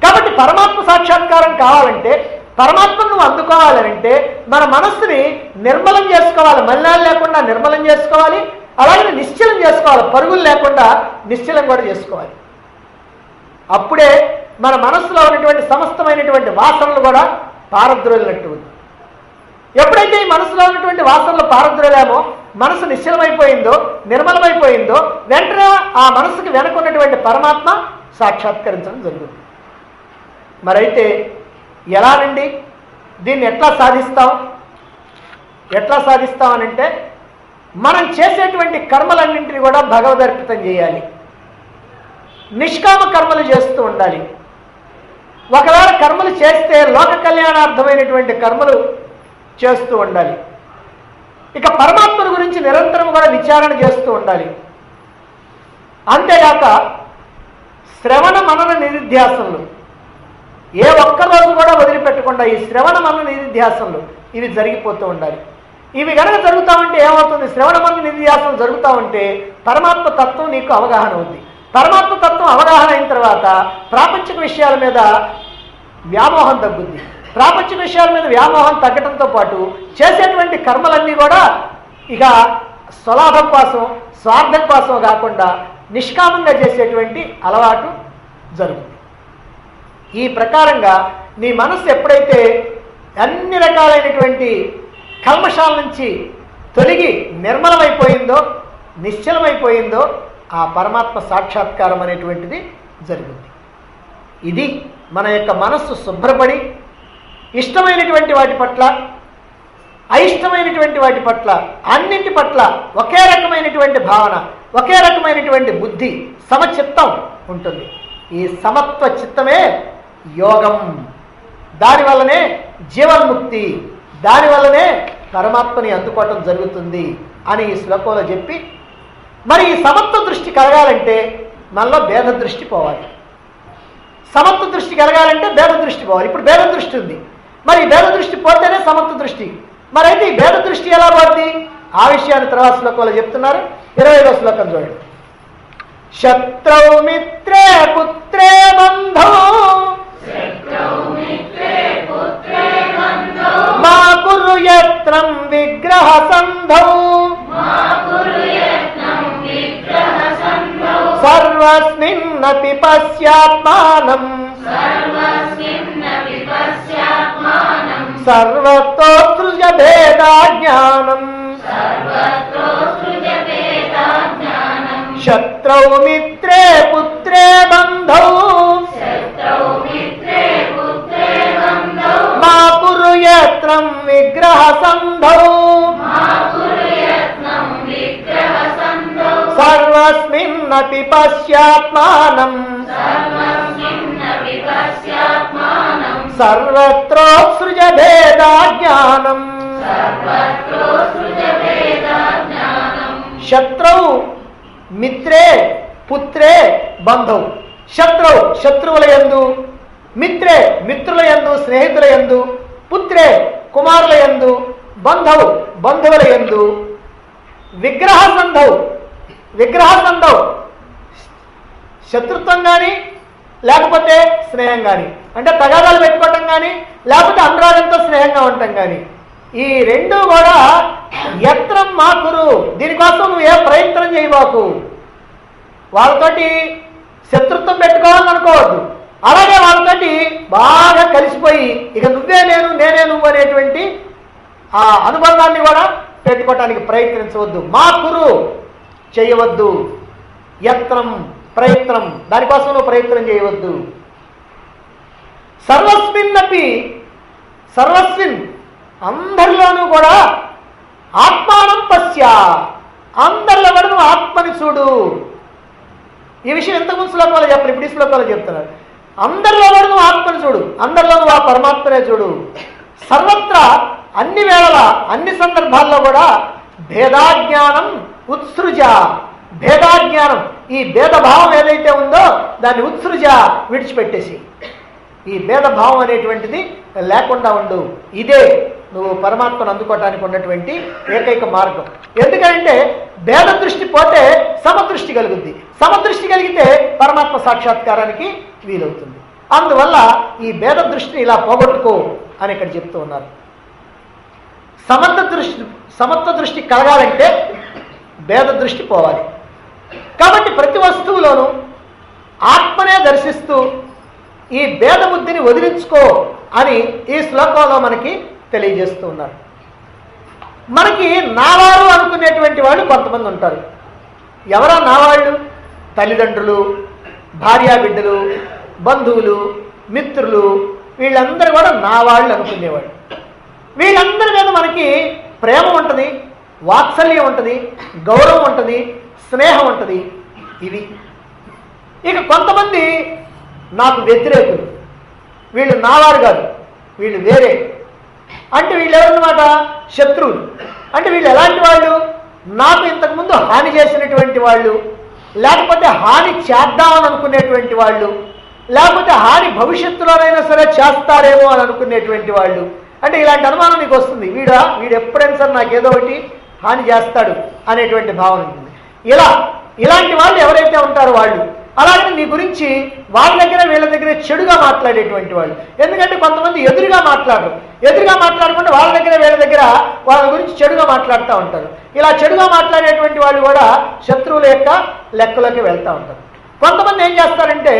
కాబట్టి పరమాత్మ సాక్షాత్కారం కావాలంటే, పరమాత్మను నువ్వు అందుకోవాలంటే మన మనస్సుని నిర్మలం చేసుకోవాలి, మలినాలు లేకుండా నిర్మలం చేసుకోవాలి. అలాగే నిశ్చలం చేసుకోవాలి, పరుగులు లేకుండా నిశ్చలం కూడా చేసుకోవాలి. అప్పుడే మన మనస్సులో ఉన్నటువంటి సమస్తమైనటువంటి వాసనలు కూడా పారద్రోలినట్టు ఉంది. ఎప్పుడైతే ఈ మనసులో ఉన్నటువంటి వాసనలు పారద్రోలేమో, మనసు నిశ్చలమైపోయిందో, నిర్మలమైపోయిందో, వెంటనే ఆ మనసుకి వెనకున్నటువంటి పరమాత్మ సాక్షాత్కరించడం జరుగుతుంది. మరైతే ఎలానండి దీన్ని ఎట్లా సాధిస్తాం అనంటే, మనం చేసేటువంటి కర్మలన్నింటినీ కూడా భగవదర్పితం చేయాలి, నిష్కామ కర్మలు చేస్తూ ఉండాలి. ఒకవేళ కర్మలు చేస్తే లోక కళ్యాణార్థమైనటువంటి కర్మలు చేస్తూ ఉండాలి. ఇక పరమాత్మను గురించి నిరంతరం కూడా విచారణ చేస్తూ ఉండాలి. అంతేగాక శ్రవణ మనన నిధిధ్యాసనలు, ఏ ఒక్క రోజు కూడా వదిలిపెట్టకుండా ఈ శ్రవణ మనన నిధిధ్యాసనలు ఇవి జరిగిపోతూ ఉండాలి. ఇవి కనుక జరుగుతూ ఉంటే ఏమవుతుంది? శ్రవణ మనన నిధిధ్యాసనం జరుగుతూ ఉంటే పరమాత్మ తత్వం నీకు అవగాహన ఉంది. పరమాత్మ తత్వం అవగాహన అయిన తర్వాత ప్రాపంచిక విషయాల మీద వ్యామోహం తగ్గుద్ది. ప్రాపంచిక విషయాల మీద వ్యామోహం తగ్గడంతో పాటు చేసేటువంటి కర్మలన్నీ కూడా ఇక స్వలాభం కోసం, స్వార్థం కోసం కాకుండా నిష్కామంగా చేసేటువంటి అలవాటు జరుగుతుంది. ఈ ప్రకారంగా నీ మనస్సు ఎప్పుడైతే అన్ని రకాలైనటువంటి కల్మషాల నుంచి తొలగి నిర్మలమైపోయిందో, నిశ్చలమైపోయిందో ఆ పరమాత్మ సాక్షాత్కారం అనేటువంటిది జరుగుతుంది. ఇది మన యొక్క మనస్సు శుభ్రపడి ఇష్టమైనటువంటి వాటి పట్ల, అయిష్టమైనటువంటి వాటి పట్ల, అన్నింటి పట్ల ఒకే రకమైనటువంటి భావన, ఒకే రకమైనటువంటి బుద్ధి, సమచిత్తం ఉంటుంది. ఈ సమత్వ చిత్తమే యోగం. దానివల్లనే జీవన్ముక్తి, దానివల్లనే పరమాత్మని అందుకోవటం జరుగుతుంది అని ఈ శ్లోకంలో చెప్పి, మరి ఈ సమత్వ దృష్టి కలగాలంటే మనలో భేద దృష్టి పోవాలి. సమత్వ దృష్టి కలగాలంటే భేద దృష్టి పోవాలి. ఇప్పుడు భేద దృష్టి ఉంది, మరి ఈ భేద దృష్టి పోతేనే సమత్వ దృష్టి. మరి అయితే ఈ భేద దృష్టి ఎలా పోతుంది? ఆ విషయాన్ని తర్వాత శ్లోకంలో చెప్తున్నారు. 25వ శ్లోకం చూడండి. శత్రౌ మిత్రే పుత్రే బంధో మా కురు యత్నం విగ్రహ సంధౌ సర్వస్మిన్నపి పశ్యాత్మానం సర్వతోసృజ భేదాజ్ఞానం శత్రౌ మిత్రే పుత్రే బంధౌ మా కురు యత్నం విగ్రహ సంధౌ సర్వస్మిన్నపి పశ్యాత్మానం సర్వత్రోత్సృజ భేదాజ్ఞానం. శత్రౌ మిత్రే పుత్రే బంధౌ. శత్రౌ శత్రువుల యందు, మిత్రే మిత్రుల యందు, స్నేహితుల యందు, పుత్రే కుమారుల యందు, బంధౌ బంధువుల యందు, విగ్రహ సంధౌ విగ్రహ సంధౌ శత్రుత్వం కానీ లేకపోతే స్నేహం కానీ, అంటే తగాదాలు పెట్టుకోవటం కానీ లేకపోతే అనురాగంతో స్నేహంగా ఉండటం కానీ, ఈ రెండు కూడా యత్నం మాకురు. దీనికోసం నువ్వు ఏ ప్రయత్నం చేయబాకు. వాళ్ళతోటి శత్రుత్వం పెట్టుకోవాలని అనుకోవద్దు. అలాగే వాళ్ళతోటి బాగా కలిసిపోయి ఇక నువ్వే నేను, నేనే నువ్వు అనేటువంటి ఆ అనుబంధాన్ని కూడా పెట్టుకోవటానికి ప్రయత్నించవద్దు. మా కురు చేయవద్దు. యత్నం ప్రయత్నం, దానికోసం నువ్వు ప్రయత్నం చేయవద్దు. సర్వస్మిన్నపి సర్వస్మిన్ అందరిలోనూ కూడా ఆత్మానం పశ్య, అందరిలో కూడా నువ్వు ఆత్మని చూడు. ఈ విషయం ఇంతకుముందు శ్లోకాలు చెప్పాలి, ఇప్పుడు ఈ శ్లోకాలు చెప్తున్నారు. అందరిలో కూడా నువ్వు ఆత్మని చూడు, అందరిలో నువ్వు ఆ పరమాత్మనే చూడు. సర్వత్రా అన్ని వేళల అన్ని సందర్భాల్లో కూడా భేదాజ్ఞానం ఉత్సృజ. భేదాజ్ఞానం, ఈ భేదభావం ఏదైతే ఉందో దాన్ని ఉత్సృజ, విడిచిపెట్టేసి ఈ భేదభావం అనేటువంటిది లేకుండా ఉండు. ఇదే నువ్వు పరమాత్మను అందుకోవటానికి ఉన్నటువంటి ఏకైక మార్గం. ఎందుకంటే భేద దృష్టి పోతే సమదృష్టి కలుగుద్ది, సమదృష్టి కలిగితే పరమాత్మ సాక్షాత్కారానికి వీలవుతుంది. అందువల్ల ఈ భేద దృష్టిని ఇలా పోగొట్టుకో అని ఇక్కడ చెప్తూ ఉన్నారు. సమత్వ దృష్టి కలగాలంటే భేద దృష్టి పోవాలి. కాబట్టి ప్రతి వస్తువులోనూ ఆత్మనే దర్శిస్తూ ఈ భేద బుద్ధిని వదిలించుకో అని ఈ శ్లోకంలో మనకి తెలియజేస్తూ ఉన్నారు. మనకి నావారు అనుకునేటువంటి వాళ్ళు కొంతమంది ఉంటారు. ఎవరా నావాళ్ళు? తల్లిదండ్రులు, భార్యా బిడ్డలు, బంధువులు, మిత్రులు, వీళ్ళందరూ కూడా నావాళ్ళు అనుకునేవాళ్ళు. వీళ్ళందరి మీద మనకి ప్రేమ ఉంటుంది, వాత్సల్యం ఉంటుంది, గౌరవం ఉంటుంది, స్నేహం ఉంటుంది. ఇవి ఇక కొంతమంది నాకు వ్యతిరేకులు, వీళ్ళు నావారు కాదు, వీళ్ళు వేరే. అంటే వీళ్ళు ఎవరన్నమాట? శత్రువులు. అంటే వీళ్ళు ఎలాంటి వాళ్ళు? నాకు ఇంతకుముందు హాని చేసినటువంటి వాళ్ళు, లేకపోతే హాని చేద్దామని అనుకునేటువంటి వాళ్ళు, లేకపోతే హాని భవిష్యత్తులోనైనా సరే చేస్తారేమో అని అనుకునేటువంటి వాళ్ళు. అంటే ఇలాంటి అనుమానం నీకు వస్తుంది, వీడు ఎప్పుడైనా సరే నాకేదో ఒకటి హాని చేస్తాడు అనేటువంటి భావన ఉంటుంది. ఇలాంటి వాళ్ళు ఎవరైతే ఉంటారో వాళ్ళు అలాగే నీ గురించి వాళ్ళ దగ్గర వీళ్ళ దగ్గర చెడుగా మాట్లాడేటువంటి వాళ్ళు. ఎందుకంటే కొంతమంది ఎదురుగా మాట్లాడకుండా వాళ్ళ దగ్గర వీళ్ళ దగ్గర వాళ్ళ గురించి చెడుగా మాట్లాడుతూ ఉంటారు. ఇలా చెడుగా మాట్లాడేటువంటి వాళ్ళు కూడా శత్రువుల యొక్క లెక్కలోకి వెళ్తూ ఉంటారు. కొంతమంది ఏం చేస్తారంటే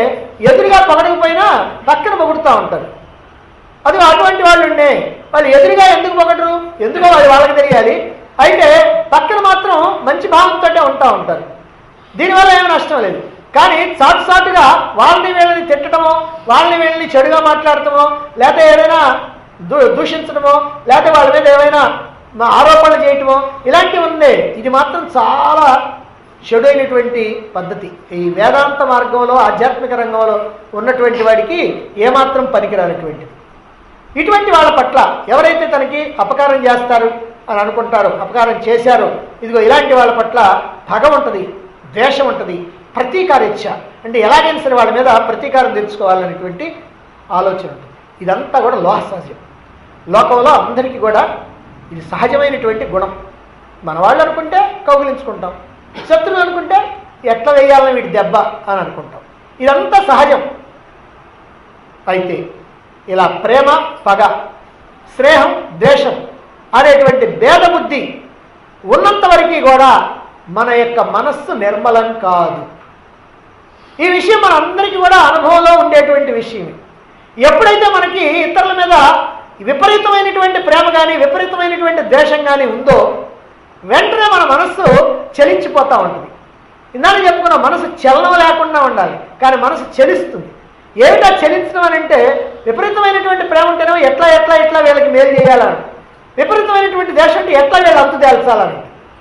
ఎదురుగా పొగడకపోయినా పక్కన పొగుడుతూ ఉంటారు. అది అటువంటి వాళ్ళు ఉండే వాళ్ళు ఎదురుగా ఎందుకు పొగడరు, ఎందుకో వాళ్ళకి తెలియాలి. అయితే పక్కన మాత్రం మంచి భావంతో ఉంటూ ఉంటారు. దీనివల్ల ఏమీ నష్టం లేదు. కానీ చాటుగా వాళ్ళని వీళ్ళని తిట్టడమో, వాళ్ళని వీళ్ళని చెడుగా మాట్లాడటమో, లేకపోతే ఏదైనా దూషించడమో, లేకపోతే వాళ్ళ మీద ఏమైనా ఆరోపణలు చేయటమో ఇలాంటివి ఉంది. ఇది మాత్రం చాలా చెడైనటువంటి పద్ధతి. ఈ వేదాంత మార్గంలో ఆధ్యాత్మిక రంగంలో ఉన్నటువంటి వాడికి ఏమాత్రం పనికిరానటువంటిది. ఇటువంటి వాళ్ళ పట్ల ఎవరైతే తనకి అపకారం చేస్తారు అని అనుకుంటారో, అపకారం చేశారో, ఇదిగో ఇలాంటి వాళ్ళ పట్ల పగ ఉంటుంది, ద్వేషం ఉంటుంది, ప్రతీకారేచ్ఛ అంటే ఎలాగైనా సరే వాళ్ళ మీద ప్రతీకారం తెచ్చుకోవాలనేటువంటి ఆలోచన ఉంటుంది. ఇదంతా కూడా లోహ సహజం. లోకంలో అందరికీ కూడా ఇది సహజమైనటువంటి గుణం. మన వాళ్ళు అనుకుంటే కౌగిలించుకుంటాం, శత్రువులు అనుకుంటే ఎట్లా వేయాలని వీడి దెబ్బ అని అనుకుంటాం. ఇదంతా సహజం. అయితే ఇలా ప్రేమ, పగ, స్నేహం, ద్వేషం అనేటువంటి భేదబుద్ధి ఉన్నంత వరకు కూడా మన యొక్క మనస్సు నిర్మలం కాదు. ఈ విషయం మన అందరికీ కూడా అనుభవంలో ఉండేటువంటి విషయం. ఎప్పుడైతే మనకి ఇతరుల మీద విపరీతమైనటువంటి ప్రేమ కానీ విపరీతమైనటువంటి ద్వేషం కానీ ఉందో వెంటనే మన మనస్సు చలించిపోతూ ఉంటుంది. ఇందాక చెప్పుకున్న మనసు చలనం లేకుండా ఉండాలి, కానీ మనసు చలిస్తుంది. ఏమిటా చలించడం అని అంటే విపరీతమైనటువంటి ప్రేమ ఉంటేనేమో ఎట్లా వీళ్ళకి మేలు చేయాలని, విపరీతమైనటువంటి ద్వేషం అంటే ఎట్లా వీళ్ళు అంతు తేల్చాలని.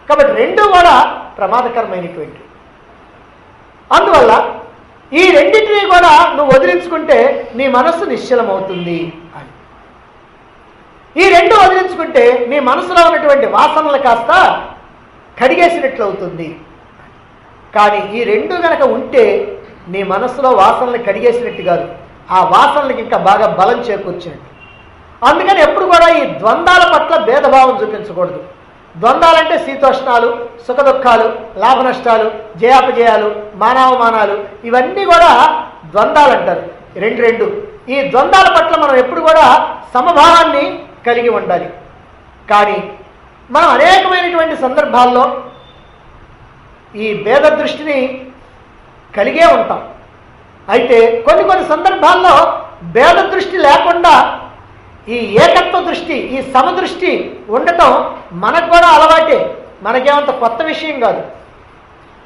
కాబట్టి రెండూ కూడా ప్రమాదకరమైనటువంటి. అందువల్ల ఈ రెండింటినీ కూడా నువ్వు వదిలించుకుంటే నీ మనస్సు నిశ్చలమవుతుంది అని. ఈ రెండు వదిలించుకుంటే నీ మనసులో ఉన్నటువంటి వాసనలు కాస్త కడిగేసినట్లు అవుతుంది. కానీ ఈ రెండు గనక ఉంటే నీ మనసులో వాసనలు కడిగేసినట్టు కాదు, ఆ వాసనలకి ఇంకా బాగా బలం చేకూర్చినట్టు. అందుకని ఎప్పుడు కూడా ఈ ద్వంద్వాల పట్ల భేదభావం చూపించకూడదు. ద్వంద్వాలంటే శీతోష్ణాలు, సుఖదుఖాలు, లాభ నష్టాలు, జయాపజయాలు, మానావమానాలు, ఇవన్నీ కూడా ద్వంద్వాలు అంటారు. రెండు ఈ ద్వంద్వాల పట్ల మనం ఎప్పుడు కూడా సమభావాన్ని కలిగి ఉండాలి. కానీ మనం అనేకమైనటువంటి సందర్భాల్లో ఈ భేద దృష్టిని కలిగే ఉంటాం. అయితే కొన్ని సందర్భాల్లో భేద దృష్టి లేకుండా ఈ ఏకత్వ దృష్టి, ఈ సమదృష్టి ఉండటం మనకు కూడా అలవాటే, మనకేమంత కొత్త విషయం కాదు.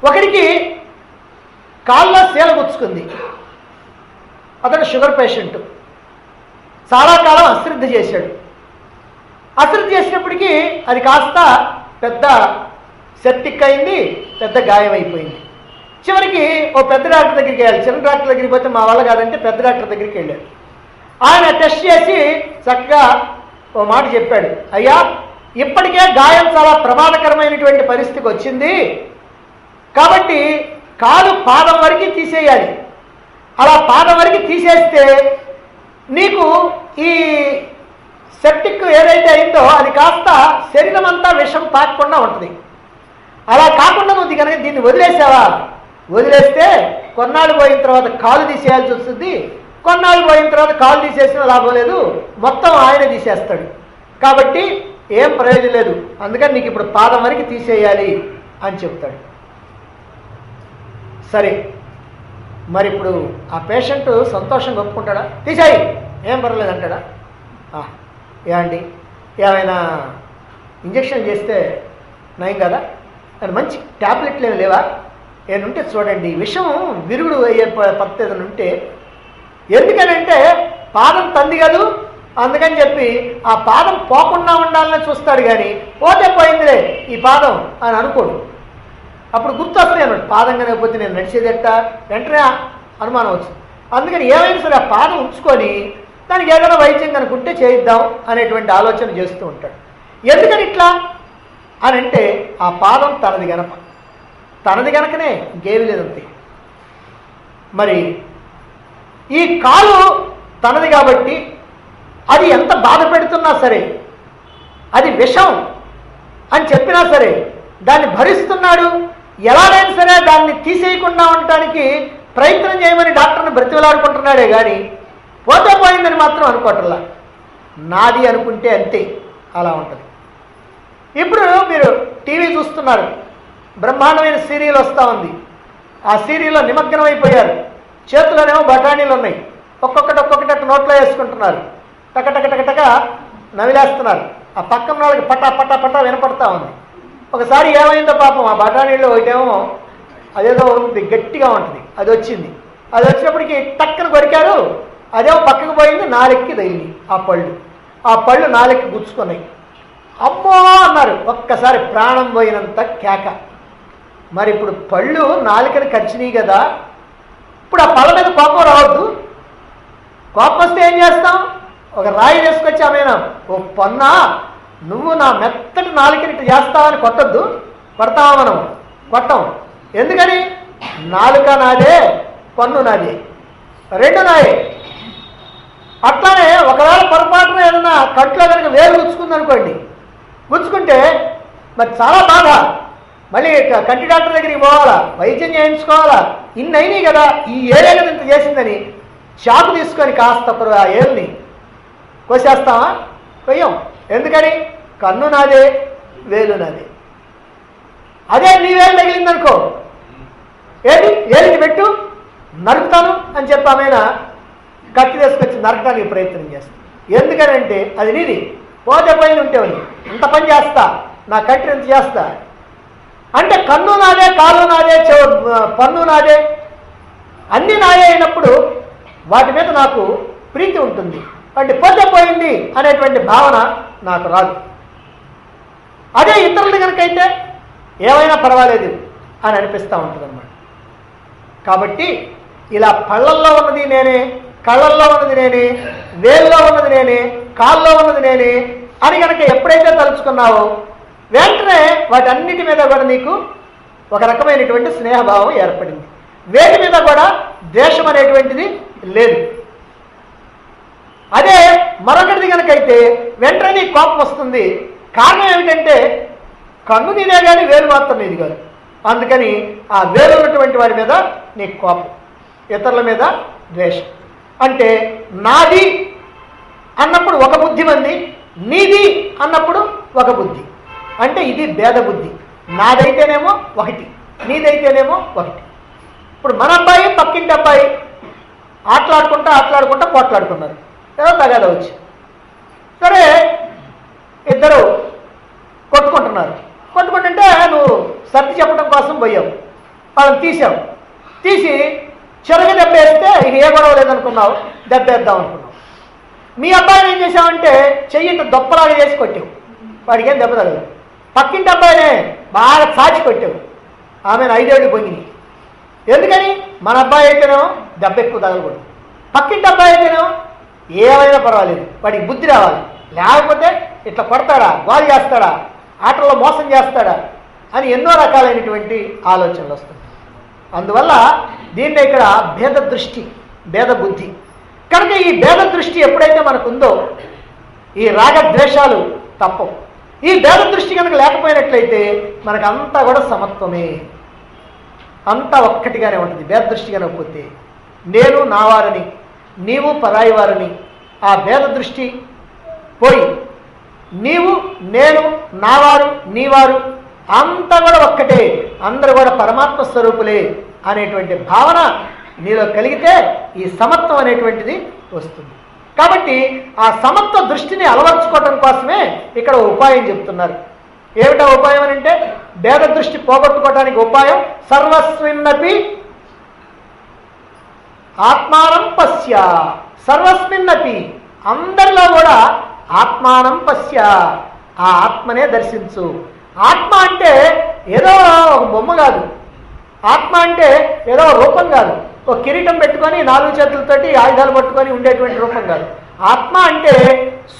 ఒకరికి కాల్లో శీల గుచ్చుకుంది, అతను షుగర్ పేషెంట్, చాలా కాలం అశ్రద్ధ చేశాడు. అశ్రద్ధ చేసినప్పటికీ అది కాస్త పెద్ద సెప్టిక్ అయింది, పెద్ద గాయం అయిపోయింది. చివరికి ఓ పెద్ద డాక్టర్ దగ్గరికి వెళ్ళాలి. చిన్న డాక్టర్ దగ్గరికి పోతే మా వల్ల కాదంటే పెద్ద డాక్టర్ దగ్గరికి వెళ్ళాడు. ఆయన టెస్ట్ చేసి చక్కగా ఓ మాట చెప్పాడు, అయ్యా ఇప్పటికే గాయం చాలా ప్రమాదకరమైనటువంటి పరిస్థితికి వచ్చింది, కాబట్టి కాలు పాదం వరకు తీసేయాలి. అలా పాదం వరకు తీసేస్తే నీకు ఈ సెప్టిక్ ఏదైతే అయిందో అది కాస్త శరీరం అంతా విషం తాకకుండా ఉంటుంది. అలా కాకుండా నువ్వు కనుక దీన్ని వదిలేసావా, వదిలేస్తే కొన్నాళ్ళు పోయిన తర్వాత కాలు తీసేయాల్సి వస్తుంది, కొన్నాళ్ళు పోయిన తర్వాత కాలు తీసేసిన లాభం లేదు, మొత్తం ఆయన తీసేస్తాడు, కాబట్టి ఏం ప్రయోజనం లేదు, అందుకని నీకు ఇప్పుడు పాదం వరకు తీసేయాలి అని చెప్తాడు. సరే, మరి ఇప్పుడు ఆ పేషెంట్ సంతోషంగా ఒప్పుకుంటాడా? తీసేయి, ఏం పర్వాలేదు అంటాడా? ఏమండి ఏమైనా ఇంజక్షన్ చేస్తే నయం కదా, అని మంచి ట్యాబ్లెట్లు ఏమి లేవా, ఏమంటే చూడండి విషం విరుగుడు అయ్యే పద్ధతి ఏదైనా ఉంటే, ఎందుకనంటే పాదం తంది కాదు, అందుకని చెప్పి ఆ పాదం పోకుండా ఉండాలని చూస్తాడు, కానీ పోతే పోయిందిలే ఈ పాదం అని అనుకోడు. అప్పుడు గుర్తొస్తాయి అన్నట్టు, పాదం కనకపోతే నేను నడిచేదెట్ట, వెంటనే అనుమానం వచ్చింది. అందుకని ఏమైనా సరే ఆ పాదం ఉంచుకొని దానికి ఏదైనా వైద్యం కనుకుంటే చేయిద్దాం అనేటువంటి ఆలోచన చేస్తూ ఉంటాడు. ఎందుకని ఇట్లా అని అంటే ఆ పాదం తనది గనకనే ఇంకేమీ లేదంతే. మరి ఈ కాలు తనది కాబట్టి అది ఎంత బాధ పెడుతున్నా సరే, అది విషం అని చెప్పినా సరే దాన్ని భరిస్తున్నాడు. ఎలాగైనా సరే దాన్ని తీసేయకుండా ఉండటానికి ప్రయత్నం చేయమని డాక్టర్ని బ్రతిమలాడుకుంటున్నాడే కానీ పోతే పోయిందని మాత్రం అనుకోవట్లా. నాది అనుకుంటే అంతే, అలా ఉంటుంది. ఇప్పుడు మీరు టీవీ చూస్తున్నారు, బ్రహ్మాండమైన సీరియల్ వస్తూ ఉంది. ఆ సీరియల్లో నిమగ్నం అయిపోయారు. చేతుల్లోనేమో బఠానీలు ఉన్నాయి, ఒక్కొక్కటి నోట్లో వేసుకుంటున్నారు, టక నవిలేస్తున్నారు. ఆ పక్కన వాళ్ళకి పటా వినపడతా ఉంది. ఒకసారి ఏమైందో పాపం, ఆ బఠానీళ్ళు ఒకటేమో అదేదో ఉంది గట్టిగా ఉంటుంది, అది వచ్చింది. అది వచ్చినప్పటికీ టక్కన కొరికారు, అదేమో పక్కకు పోయింది, నాలుగుకి తగిలింది. ఆ పళ్ళు నాలుగుకి గుచ్చుకున్నాయి. అమ్మో అన్నారు, ఒక్కసారి ప్రాణం పోయినంత కేక. మరి ఇప్పుడు పళ్ళు నాలుకని కరిచినాయి కదా, ఇప్పుడు ఆ పళ్ళ మీద కోపం రావద్దు. కోపం వస్తే ఏం చేస్తాం? ఒక రాయి తీసుకొచ్చి ఆమెను, ఓ పన్నా నువ్వు నా మెత్తటి నాలుకని ఇట్లా చేస్తావని కొట్టద్దు. కొడతావా? మనం కొట్టం. ఎందుకని? నాలుక నాదే, పన్ను నాదే, రెండు నాయే. అట్లానే ఒకవేళ పొరపాటున ఏదన్నా కంట్లో కనుక వేలు గుచ్చుకుందనుకోండి, గుచ్చుకుంటే మరి చాలా బాధ. మళ్ళీ కంటి డాక్టర్ దగ్గరికి పోవాలా, వైద్యం చేయించుకోవాలా. ఇన్ని అయినాయి కదా, ఈ ఏడే కదా ఇంత చేసిందని చాకు తీసుకొని కాస్త ఆ ఏళ్ళని కోసేస్తామా? కొయ్యం. ఎందుకని? కన్ను నాదే, వేలు నాదే. అదే నీ వేలు తగిలిందనుకో, ఏలికి పెట్టు, నరుకుతాను అని చెప్పి ఆమెనా కత్తి తీసుకొచ్చి నరకడానికి ప్రయత్నం చేస్తాను. ఎందుకనంటే అది నీది, పోతే పోయిన ఉంటే ఉంది, ఇంత పని చేస్తా, నా కత్తి ఎంత చేస్తా అంటే కన్ను నాదే, కాలు నాదే, పన్ను నాదే, అన్నీ నాదే అయినప్పుడు వాటి మీద నాకు ప్రీతి ఉంటుంది. అంటే పోతే పోయింది అనేటువంటి భావన నాకు రాదు. అదే ఇతరులు కనుకైతే ఏమైనా పర్వాలేదు అని అనిపిస్తూ ఉంటుంది అన్నమాట. కాబట్టి ఇలా పళ్ళల్లో ఉన్నది నేనే, కళ్ళల్లో ఉన్నది నేనే, వేలులో ఉన్నది నేనే, కాల్లో ఉన్నది నేనే అని కనుక ఎప్పుడైతే తలుచుకున్నావో వెంటనే వాటన్నిటి మీద కూడా నీకు ఒక రకమైనటువంటి స్నేహభావం ఏర్పడింది. వేటి మీద కూడా ద్వేషం అనేటువంటిది లేదు. అదే మరొకటిది కనుకైతే వెంటనే నీకు కోపం వస్తుంది. కారణం ఏమిటంటే కన్ను నీదే కానీ వేలు మాత్రం నీది కాదు. అందుకని ఆ వేలు ఉన్నటువంటి వారి మీద నీకు కోపం, ఇతరుల మీద ద్వేషం. అంటే నాది అన్నప్పుడు ఒక బుద్ధి మంది, నీది అన్నప్పుడు ఒక బుద్ధి. అంటే ఇది భేద బుద్ధి. నాదైతేనేమో ఒకటి, నీదైతేనేమో ఒకటి. ఇప్పుడు మన అబ్బాయి పక్కింటి అబ్బాయి ఆటలాడుకుంటా పోట్లాడుకున్నారు, ఏదో తగాదా వచ్చి. సరే ఇద్దరు కొట్టుకుంటున్నారు. కొట్టుకుంటుంటే నువ్వు సర్ది చెప్పడం కోసం పోయావు, వాళ్ళని తీసావు. తీసి చెరగ దెబ్బ వేస్తే ఇక ఏ గొడవ లేదనుకున్నావు, దెబ్బ వేద్దాం అనుకున్నావు. మీ అబ్బాయిని ఏం చేసావంటే చెయ్యి దొప్పలాగా చేసి కొట్టావు, వాడికి ఏం దెబ్బ తగదు. పక్కింటి అబ్బాయినే బాగా సాచి కొట్టావు, ఆమెను 5 ఏళ్ళు పొంగినాయి. ఎందుకని? మన అబ్బాయి అయితేనేమో దెబ్బ ఎక్కువ తగలకూడదు, పక్కింటి అబ్బాయి అయితేనేమో ఏమైనా పర్వాలేదు, వాడికి బుద్ధి రావాలి. లేకపోతే ఇట్లా కొడతాడా, గోల్ చేస్తాడా, ఆటల్లో మోసం చేస్తాడా అని ఎన్నో రకాలైనటువంటి ఆలోచనలు వస్తాయి. అందువల్ల దీన్ని ఇక్కడ భేద దృష్టి, భేద బుద్ధి. కనుక ఈ భేద దృష్టి ఎప్పుడైతే మనకుందో ఈ రాగద్వేషాలు తప్పవు. ఈ భేద దృష్టి కనుక లేకపోయినట్లయితే మనకు అంతా కూడా సమత్వమే, అంతా ఒక్కటిగానే ఉంటుంది. భేద దృష్టి కనుకపోతే నేను నావారని, నీవు పరాయి వారని ఆ భేద దృష్టి పోయి నీవు నేను నావారు నీవారు అంతా కూడా ఒక్కటే, అందరూ కూడా పరమాత్మ స్వరూపులే అనేటువంటి భావన నీలో కలిగితే ఈ సమత్వం అనేటువంటిది వస్తుంది. కాబట్టి ఆ సమత్వ దృష్టిని అలవర్చుకోవటం కోసమే ఇక్కడ ఉపాయం చెప్తున్నారు. ఏమిటా ఉపాయం అని అంటే భేద దృష్టి పోగొట్టుకోవడానికి ఉపాయం సర్వస్మిన్నపి ఆత్మానం పశ్య. సర్వస్మిన్నపి అందరిలో కూడా ఆత్మానం పశ్య, ఆ ఆత్మనే దర్శించు. ఆత్మ అంటే ఏదో ఒక బొమ్మ కాదు, ఆత్మ అంటే ఏదో రూపం కాదు, ఒక కిరీటం పెట్టుకొని 4 చేతులతోటి ఆయుధాలు పట్టుకొని ఉండేటువంటి రూపం కాదు. ఆత్మ అంటే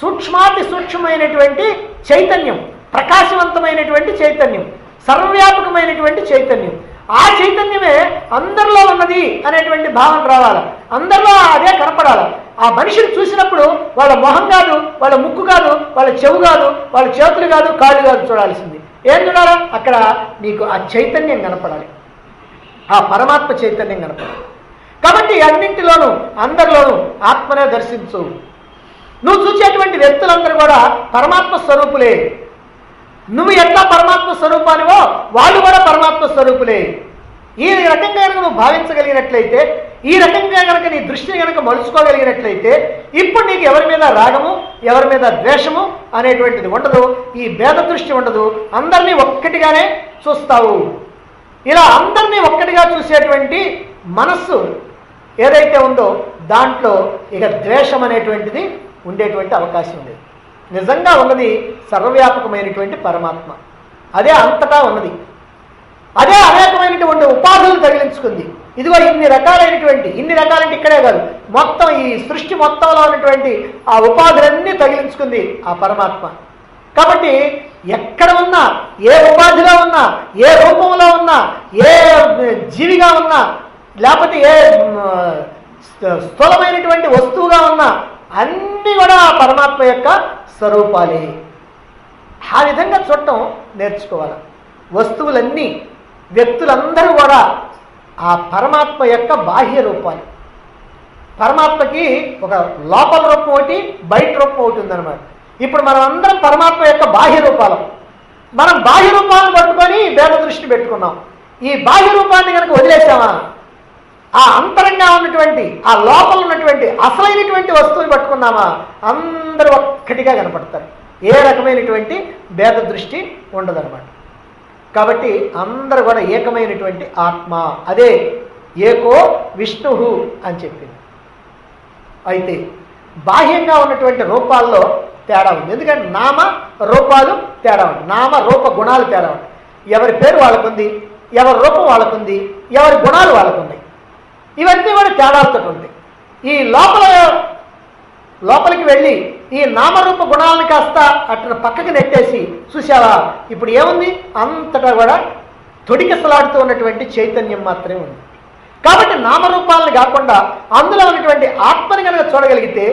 సూక్ష్మాతి సూక్ష్మమైనటువంటి చైతన్యం, ప్రకాశవంతమైనటువంటి చైతన్యం, సర్వవ్యాపకమైనటువంటి చైతన్యం. ఆ చైతన్యమే అందరిలో ఉన్నది అనేటువంటి భావన రావాలి, అందరిలో అదే కనపడాలి. ఆ మనిషిని చూసినప్పుడు వాళ్ళ మొహం కాదు, వాళ్ళ ముక్కు కాదు, వాళ్ళ చెవు కాదు, వాళ్ళ చేతులు కాదు, కాళ్ళు కాదు చూడాల్సింది. ఏం చూడాలా? అక్కడ నీకు ఆ చైతన్యం కనపడాలి, ఆ పరమాత్మ చైతన్యం కనపడాలి. కాబట్టి అన్నింటిలోనూ అందరిలోనూ ఆత్మనే దర్శించు. నువ్వు చూసేటువంటి వ్యక్తులందరూ కూడా పరమాత్మ స్వరూపులే. నువ్వు ఎట్లా పరమాత్మ స్వరూపానివో వాళ్ళు కూడా పరమాత్మ స్వరూపులే. ఈ రకంగా కనుక నువ్వు భావించగలిగినట్లయితే, ఈ రకంగా కనుక నీ దృష్టిని కనుక మలుచుకోగలిగినట్లయితే, ఇప్పుడు నీకు ఎవరి మీద రాగము, ఎవరి మీద ద్వేషము అనేటువంటిది ఉండదు, ఈ భేద దృష్టి ఉండదు. అందరినీ ఒక్కటిగానే చూస్తావు. ఇలా అందరినీ ఒక్కటిగా చూసేటువంటి మనస్సు ఏదైతే ఉందో దాంట్లో ఇక ద్వేషం అనేటువంటిది ఉండేటువంటి అవకాశం లేదు. నిజంగా ఉన్నది సర్వవ్యాపకమైనటువంటి పరమాత్మ, అదే అంతటా ఉన్నది, అదే అనేకమైనటువంటి ఉపాధులు తగిలించుకుంది. ఇదిగో ఇన్ని రకాలంటే ఇక్కడే కాదు, మొత్తం ఈ సృష్టి మొత్తంలో ఉన్నటువంటి ఆ ఉపాధులన్నీ తగిలించుకుంది ఆ పరమాత్మ. కాబట్టి ఎక్కడ ఉన్నా, ఏ ఉపాధిలో ఉన్నా, ఏ రూపంలో ఉన్నా, ఏ జీవిగా ఉన్నా, లేకపోతే ఏ స్థూలమైనటువంటి వస్తువుగా ఉన్నా, అన్నీ కూడా పరమాత్మ యొక్క స్వరూపాలే. ఆ విధంగా చూడటం నేర్చుకోవాలి. వస్తువులన్నీ, వ్యక్తులందరూ కూడా ఆ పరమాత్మ యొక్క బాహ్య రూపాలు. పరమాత్మకి ఒక లోపల రూపం ఒకటి, బయట రూపం ఒకటి ఉందన్నమాట. ఇప్పుడు మనం అందరం పరమాత్మ యొక్క బాహ్య రూపాలు. మనం బాహ్య రూపాలను పట్టుకొని భేద దృష్టి పెట్టుకున్నాం. ఈ బాహ్య రూపాన్ని కనుక వదిలేసామా, ఆ అంతరంగా ఉన్నటువంటి, ఆ లోపల ఉన్నటువంటి అసలైనటువంటి వస్తువుని పట్టుకున్నామా, అందరూ ఒక్కటిగా కనపడతారు. ఏ రకమైనటువంటి భేద దృష్టి ఉండదన్నమాట. కాబట్టి అందరూ కూడా ఏకమైనటువంటి ఆత్మ, అదే ఏకో విష్ణు అని చెప్పింది. అయితే బాహ్యంగా ఉన్నటువంటి రూపాల్లో తేడా ఉంది. ఎందుకంటే నామ రూపాలు తేడా ఉంది, నామ రూప గుణాలు తేడా ఉంది. ఎవరి పేరు వాళ్ళకుంది, ఎవరి రూపం వాళ్ళకుంది, ఎవరి గుణాలు వాళ్ళకున్నాయి. ఇవన్నీ కూడా తేడాలతో ఉంటాయి. ఈ లోపలికి వెళ్ళి ఈ నామరూప గుణాలను కాస్త అట్లా పక్కకి నెట్టేసి చూసావా, ఇప్పుడు ఏముంది? అంతటా కూడా తొడికిసలాడుతూ ఉన్నటువంటి చైతన్యం మాత్రమే ఉంది. కాబట్టి నామరూపాలను కాకుండా అందులో ఉన్నటువంటి ఆత్మని కనుక చూడగలిగితే,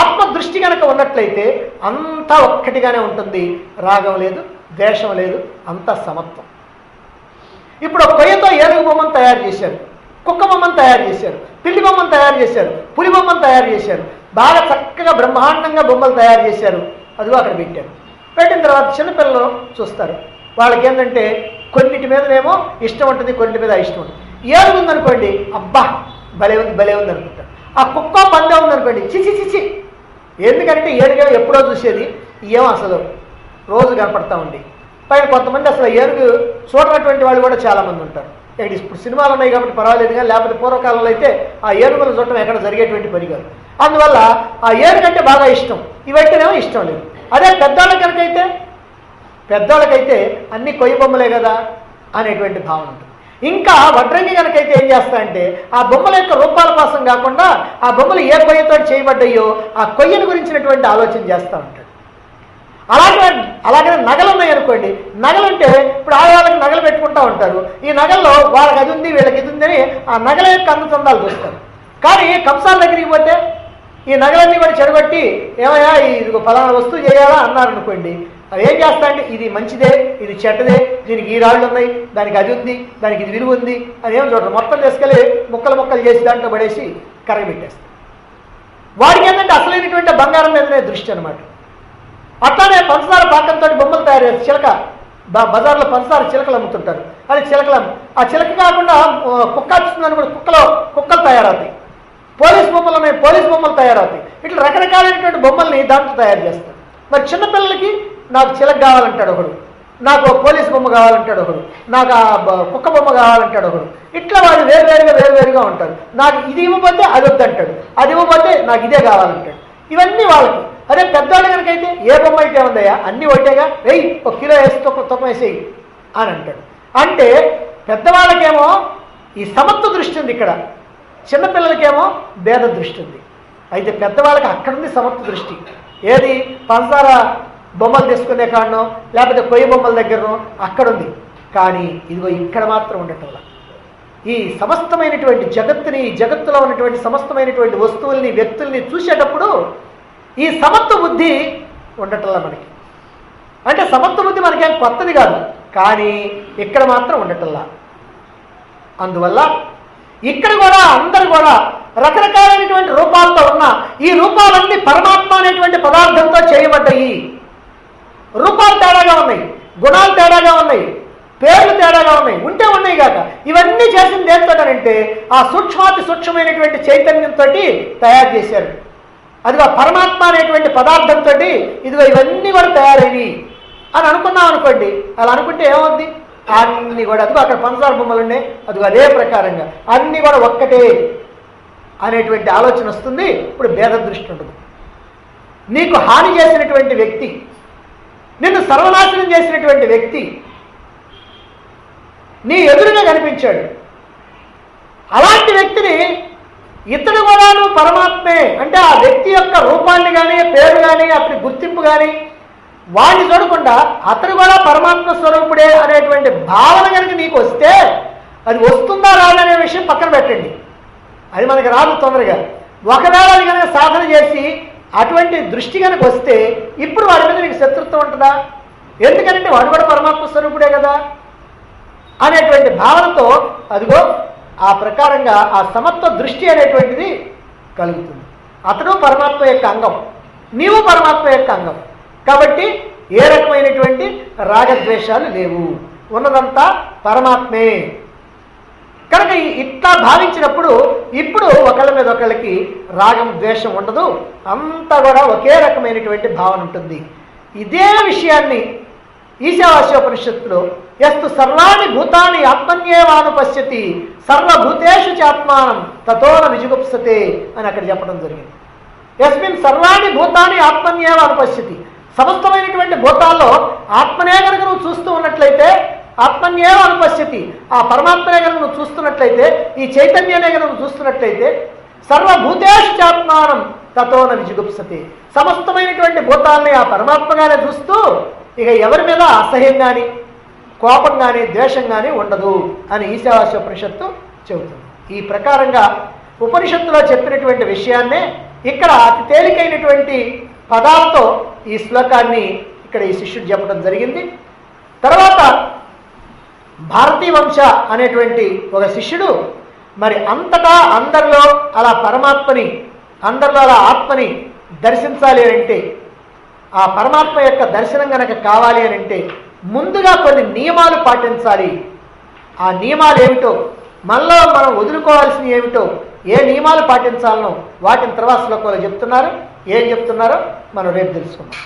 ఆత్మ దృష్టి కనుక ఉన్నట్లయితే అంతా ఒక్కటిగానే ఉంటుంది. రాగం లేదు, ద్వేషం లేదు, అంతా సమత్వం. ఇప్పుడు కొయ్యతో ఏనుగు బొమ్మను తయారు చేశారు, కుక్క బొమ్మను తయారు చేశారు, పిల్లి బొమ్మను తయారు చేశారు, పులి బొమ్మను తయారు చేశారు, బాగా చక్కగా బ్రహ్మాండంగా బొమ్మలు తయారు చేశారు. అదిగో అక్కడ పెట్టారు. పెట్టిన తర్వాత చిన్నపిల్లలు చూస్తారు. వాళ్ళకి ఏంటంటే కొన్నిటి మీదనేమో ఇష్టం ఉంటుంది, కొన్నిటి మీద ఇష్టం ఉంటుంది. ఏనుగు ఉందనుకోండి, అబ్బా భలే ఉంది అనుకుంటారు. ఆ కుక్క పందెం ఉందనుకోండి, చిచి. ఎందుకంటే ఏనుగు ఎప్పుడో చూసేది, ఏమో అసలు రోజు కనపడతా ఉంది. పైన కొంతమంది అసలు ఏనుగు చూడనటువంటి వాళ్ళు కూడా చాలామంది ఉంటారు. ఇప్పుడు సినిమాలు ఉన్నాయి కాబట్టి పర్వాలేదు, కానీ లేకపోతే పూర్వకాలంలో అయితే ఆ ఏనుగులను చూడటం ఎక్కడ జరిగేటువంటి పని కాదు. అందువల్ల ఆ ఏనుగంటే బాగా ఇష్టం, ఇవైతేనేమో ఇష్టం లేదు. అదే పెద్దవాళ్ళకైతే అన్ని కొయ్య బొమ్మలే కదా అనేటువంటి భావన ఉంటుంది. ఇంకా వడ్రంగి కనుకైతే ఏం చేస్తాయంటే ఆ బొమ్మల యొక్క రూపాల కోసం కాకుండా ఆ బొమ్మలు ఏ కొయ్యతో చేయబడ్డాయో ఆ కొయ్యను గురించినటువంటి ఆలోచన చేస్తూ ఉంటాడు. అలాగే నగలు ఉన్నాయి అనుకోండి, నగలుంటే ఇప్పుడు ఆడవాళ్ళకి నగలు పెట్టుకుంటూ ఉంటారు. ఈ నగల్లో వాళ్ళకి అది ఉంది, వీళ్ళకి ఇది ఉందని ఆ నగల యొక్క అందచందాలు చూస్తారు. కానీ కంసాల దగ్గరికి పోతే ఈ నగలన్నీ కూడా చెడగొట్టి, ఏమయ్యా ఇది ఫలానా వస్తువు చేయాలా అన్నారనుకోండి, అవి ఏం చేస్తా అంటే ఇది మంచిదే, ఇది చెడ్డదే, దీనికి ఈ రాళ్ళు ఉన్నాయి, దానికి అది ఉంది, దానికి ఇది విలువ ఉంది అని ఏం చూడరు. మొత్తం తీసుకెళ్ళి ముక్కలు చేసి దాంట్లో పడేసి కరగబెట్టేస్తారు. వాడికి ఏంటంటే అసలైనటువంటి బంగారం మీదనే దృష్టి అనమాట. అట్లానే పంచదార పాకంతో బొమ్మలు తయారు చేస్తారు. చిలక బజార్లో పంచదార చిలకలు అమ్ముతుంటారు. అది చిలకలు ఆ చిలక కాకుండా కుక్క వస్తుందని కూడా కుక్కలు తయారవుతాయి. పోలీస్ బొమ్మలు ఉన్నాయి, పోలీస్ బొమ్మలు తయారవుతాయి. ఇట్లా రకరకాలైనటువంటి బొమ్మల్ని దాంట్లో తయారు చేస్తారు. మరి చిన్నపిల్లలకి నాకు చిలక కావాలంటాడు ఒకడు, నాకు పోలీస్ బొమ్మ కావాలంటాడు ఒకడు, నాకు ఆ కుక్క బొమ్మ కావాలంటాడు ఒకడు. ఇట్లా వాళ్ళు వేరువేరుగా ఉంటారు. నాకు ఇది ఇవ్వబోతే అది వద్దంటాడు, అది ఇవ్వబోతే నాకు ఇదే కావాలంటాడు. ఇవన్నీ వాళ్ళకి. అదే పెద్దవాళ్ళు కనుకైతే ఏ బొమ్మ అయితే ఉందయ్యా అన్నీ ఒకటేగా, వెయ్యి 1 కిలో వేసి తొక్కం వేసేయి అని అంటాడు. అంటే పెద్దవాళ్ళకేమో ఈ సమత్వ దృష్టి ఉంది ఇక్కడ, చిన్నపిల్లలకేమో భేద దృష్టి ఉంది. అయితే పెద్దవాళ్ళకి అక్కడుంది సమత్వ దృష్టి. ఏది? పంచదార బొమ్మలు తీసుకునే కాడనో లేకపోతే కొయ్య బొమ్మల దగ్గరనో అక్కడుంది. కానీ ఇదిగో ఇక్కడ మాత్రం ఉండటంలా ఈ సమస్తమైనటువంటి జగత్తుని, జగత్తులో ఉన్నటువంటి సమస్తమైనటువంటి వస్తువుల్ని, వ్యక్తుల్ని చూసేటప్పుడు ఈ సమత్వ బుద్ధి ఉండటంలా మనకి. అంటే సమత్వ బుద్ధి మనకేం కొత్తది కాదు, కానీ ఇక్కడ మాత్రం ఉండటంలా. అందువల్ల ఇక్కడ కూడా అందరు కూడా రకరకాలైనటువంటి రూపాలతో ఉన్న ఈ రూపాలన్నీ పరమాత్మ అనేటువంటి పదార్థంతో చేయబడ్డాయి. రూపాలు తేడాగా ఉన్నాయి, గుణాలు తేడాగా ఉన్నాయి, పేర్లు తేడాగా ఉన్నాయి, ఉంటే ఉన్నాయి కాక ఇవన్నీ చేసింది దేంతోనంటే ఆ సూక్ష్మాతి సూక్ష్మమైనటువంటి చైతన్యంతో తయారు చేశారు. అదిగో పరమాత్మ అనేటువంటి పదార్థంతో ఇదిగో ఇవన్నీ కూడా తయారైనవి అని అనుకున్నాం అనుకోండి. అలా అనుకుంటే ఏమవుద్ది? అన్నీ కూడా అదిగో అక్కడ పంచదార బొమ్మలు ఉన్నాయి, అదిగో అదే ప్రకారంగా అన్నీ కూడా ఒక్కటే అనేటువంటి ఆలోచన వస్తుంది. ఇప్పుడు భేద దృష్టి ఉంటుంది. నీకు హాని చేసినటువంటి వ్యక్తి, నిన్ను సర్వనాశనం చేసినటువంటి వ్యక్తి నీ ఎదురుగా కనిపించాడు. అలాంటి వ్యక్తిని ఇతడు కూడా నువ్వు పరమాత్మే అంటే ఆ వ్యక్తి యొక్క రూపాన్ని కానీ, పేరు కానీ, అతని గుర్తింపు కానీ వాడిని చూడకుండా అతడు కూడా పరమాత్మ స్వరూపుడే అనేటువంటి భావన కనుక నీకు వస్తే, అది వస్తుందా రాదనే విషయం పక్కన పెట్టండి, అది మనకి రాదు తొందరగా. ఒకవేళ అది కనుక సాధన చేసి అటువంటి దృష్టి కనుక వస్తే ఇప్పుడు వాడి మీద నీకు శత్రుత్వం ఉంటుందా? ఎందుకంటే వాడు కూడా పరమాత్మ స్వరూపుడే కదా అనేటువంటి భావనతో అదిగో ఆ ప్రకారంగా ఆ సమత్వ దృష్టి అనేటువంటిది కలుగుతుంది. అతడు పరమాత్మ యొక్క అంగం, నీవు పరమాత్మ యొక్క అంగం. కాబట్టి ఏ రకమైనటువంటి రాగద్వేషాలు లేవు, ఉన్నదంతా పరమాత్మే. కనుక ఇట్లా భావించినప్పుడు ఇప్పుడు ఒకళ్ళ మీద ఒకళ్ళకి రాగం ద్వేషం ఉండదు, అంతా కూడా ఒకే రకమైనటువంటి భావన ఉంటుంది. ఇదే విషయాన్ని ఈశావాస్యోపనిషత్తులో యస్తు సర్వాణి భూతాని ఆత్మన్యేవానుపశ్యతి సర్వభూతేషు చాత్మానం తతోన విజుగుప్సతే అని అక్కడ చెప్పడం జరిగింది. యస్మిన్ సర్వాణి భూతాని ఆత్మన్యేవానుపశ్యతి, సమస్తమైనటువంటి భూతాల్లో ఆత్మనే కనుక నువ్వు చూస్తూ ఉన్నట్లయితే, ఆత్మన్యేవ అనుపశ్యతి ఆ పరమాత్మనే కనుక నువ్వు చూస్తున్నట్లయితే, ఈ చైతన్యనే కనుక నువ్వు చూస్తున్నట్లయితే, సర్వభూతేషు చాత్మానం తతోన విజుగుప్సతే, సమస్తమైనటువంటి భూతాలని ఆ పరమాత్మగానే చూస్తూ ఇక ఎవరి మీద అసహ్యం కానీ, కోపం కానీ, ద్వేషం కానీ ఉండదు అని ఈశావాస్యోపనిషత్తు చెబుతుంది. ఈ ప్రకారంగా ఉపనిషత్తులో చెప్పినటువంటి విషయాన్నే ఇక్కడ అతి తేలికైనటువంటి పదాలతో ఈ శ్లోకాన్ని ఇక్కడ ఈ శిష్యుడు చెప్పడం జరిగింది. తర్వాత భారతీ వంశ అనేటువంటి ఒక శిష్యుడు మరి అంతటా అందరిలో అలా పరమాత్మని, అందరిలో అలా ఆత్మని దర్శించాలి అంటే, ఆ పరమాత్మ యొక్క దర్శనం కనుక కావాలి అని అంటే ముందుగా కొన్ని నియమాలు పాటించాలి. ఆ నియమాలు ఏమిటో, మనలో మనం వదులుకోవాల్సినవి ఏమిటో, ఏ నియమాలు పాటించాలనో వాటిని తర్వాత శ్లోకంలో చెప్తున్నారు. ఏం చెప్తున్నారో మనం రేపు తెలుసుకుందాం.